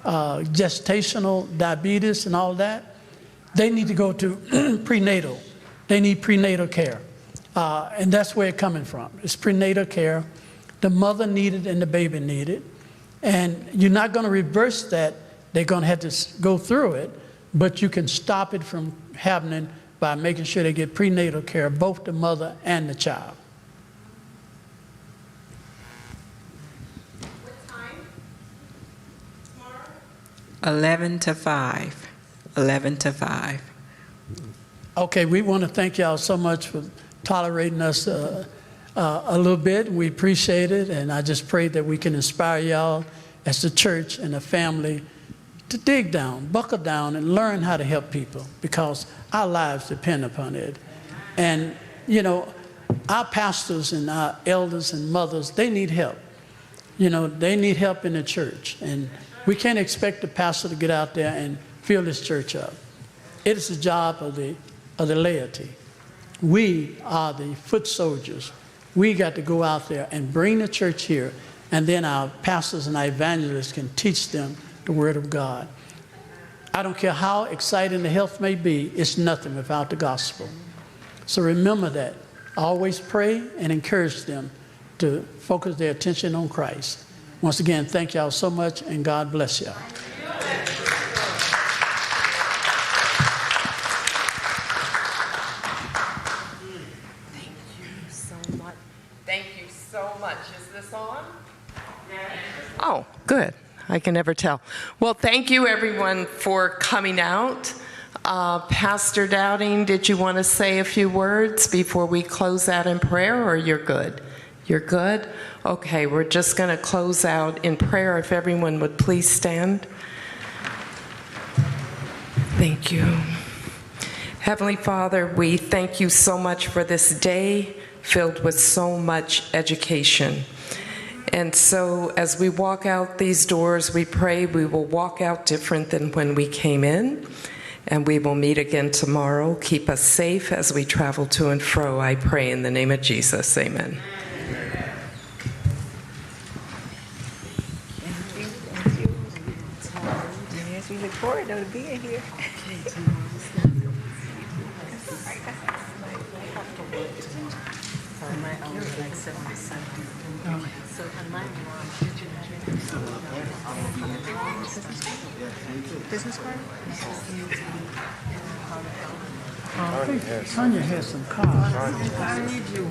gestational diabetes and all that, they need to go to prenatal. They need prenatal care. And that's where it's coming from. It's prenatal care. The mother needed and the baby needed. And you're not going to reverse that. They're going to have to go through it. but you can stop it from happening by making sure they get prenatal care, both the mother and the child. What time? Tomorrow? 11 to 5. 11 to 5. Okay, we want to thank y'all so much for tolerating us a little bit. We appreciate it, and I just pray that we can inspire y'all as the church and the family to dig down, buckle down, and learn how to help people, because our lives depend upon it. And, you know, our pastors and our elders and mothers, they need help. You know, they need help in the church. And we can't expect the pastor to get out there and fill this church up. It is the job of the laity. We are the foot soldiers. We got to go out there and bring the church here, and then our pastors and our evangelists can teach them the Word of God. I don't care how exciting the health may be, it's nothing without the gospel. So remember that. Always pray and encourage them to focus their attention on Christ. Once again, thank y'all so much, and God bless y'all. Thank you so much. Is this on? Oh, good. I can never tell. Well, thank you, everyone, for coming out. Pastor Dowding, did you want to say a few words before we close out in prayer, or you're good? You're good? Okay, we're just going to close out in prayer. If everyone would please stand. Thank you. Heavenly Father, we thank you so much for this day filled with so much education. And so as we walk out these doors, we pray we will walk out different than when we came in, and we will meet again tomorrow. Keep us safe as we travel to and fro, I pray in the name of Jesus. Amen. Thank you. Yes, we look forward to being here. So on my business card? I think Tanya has some cards. I need you.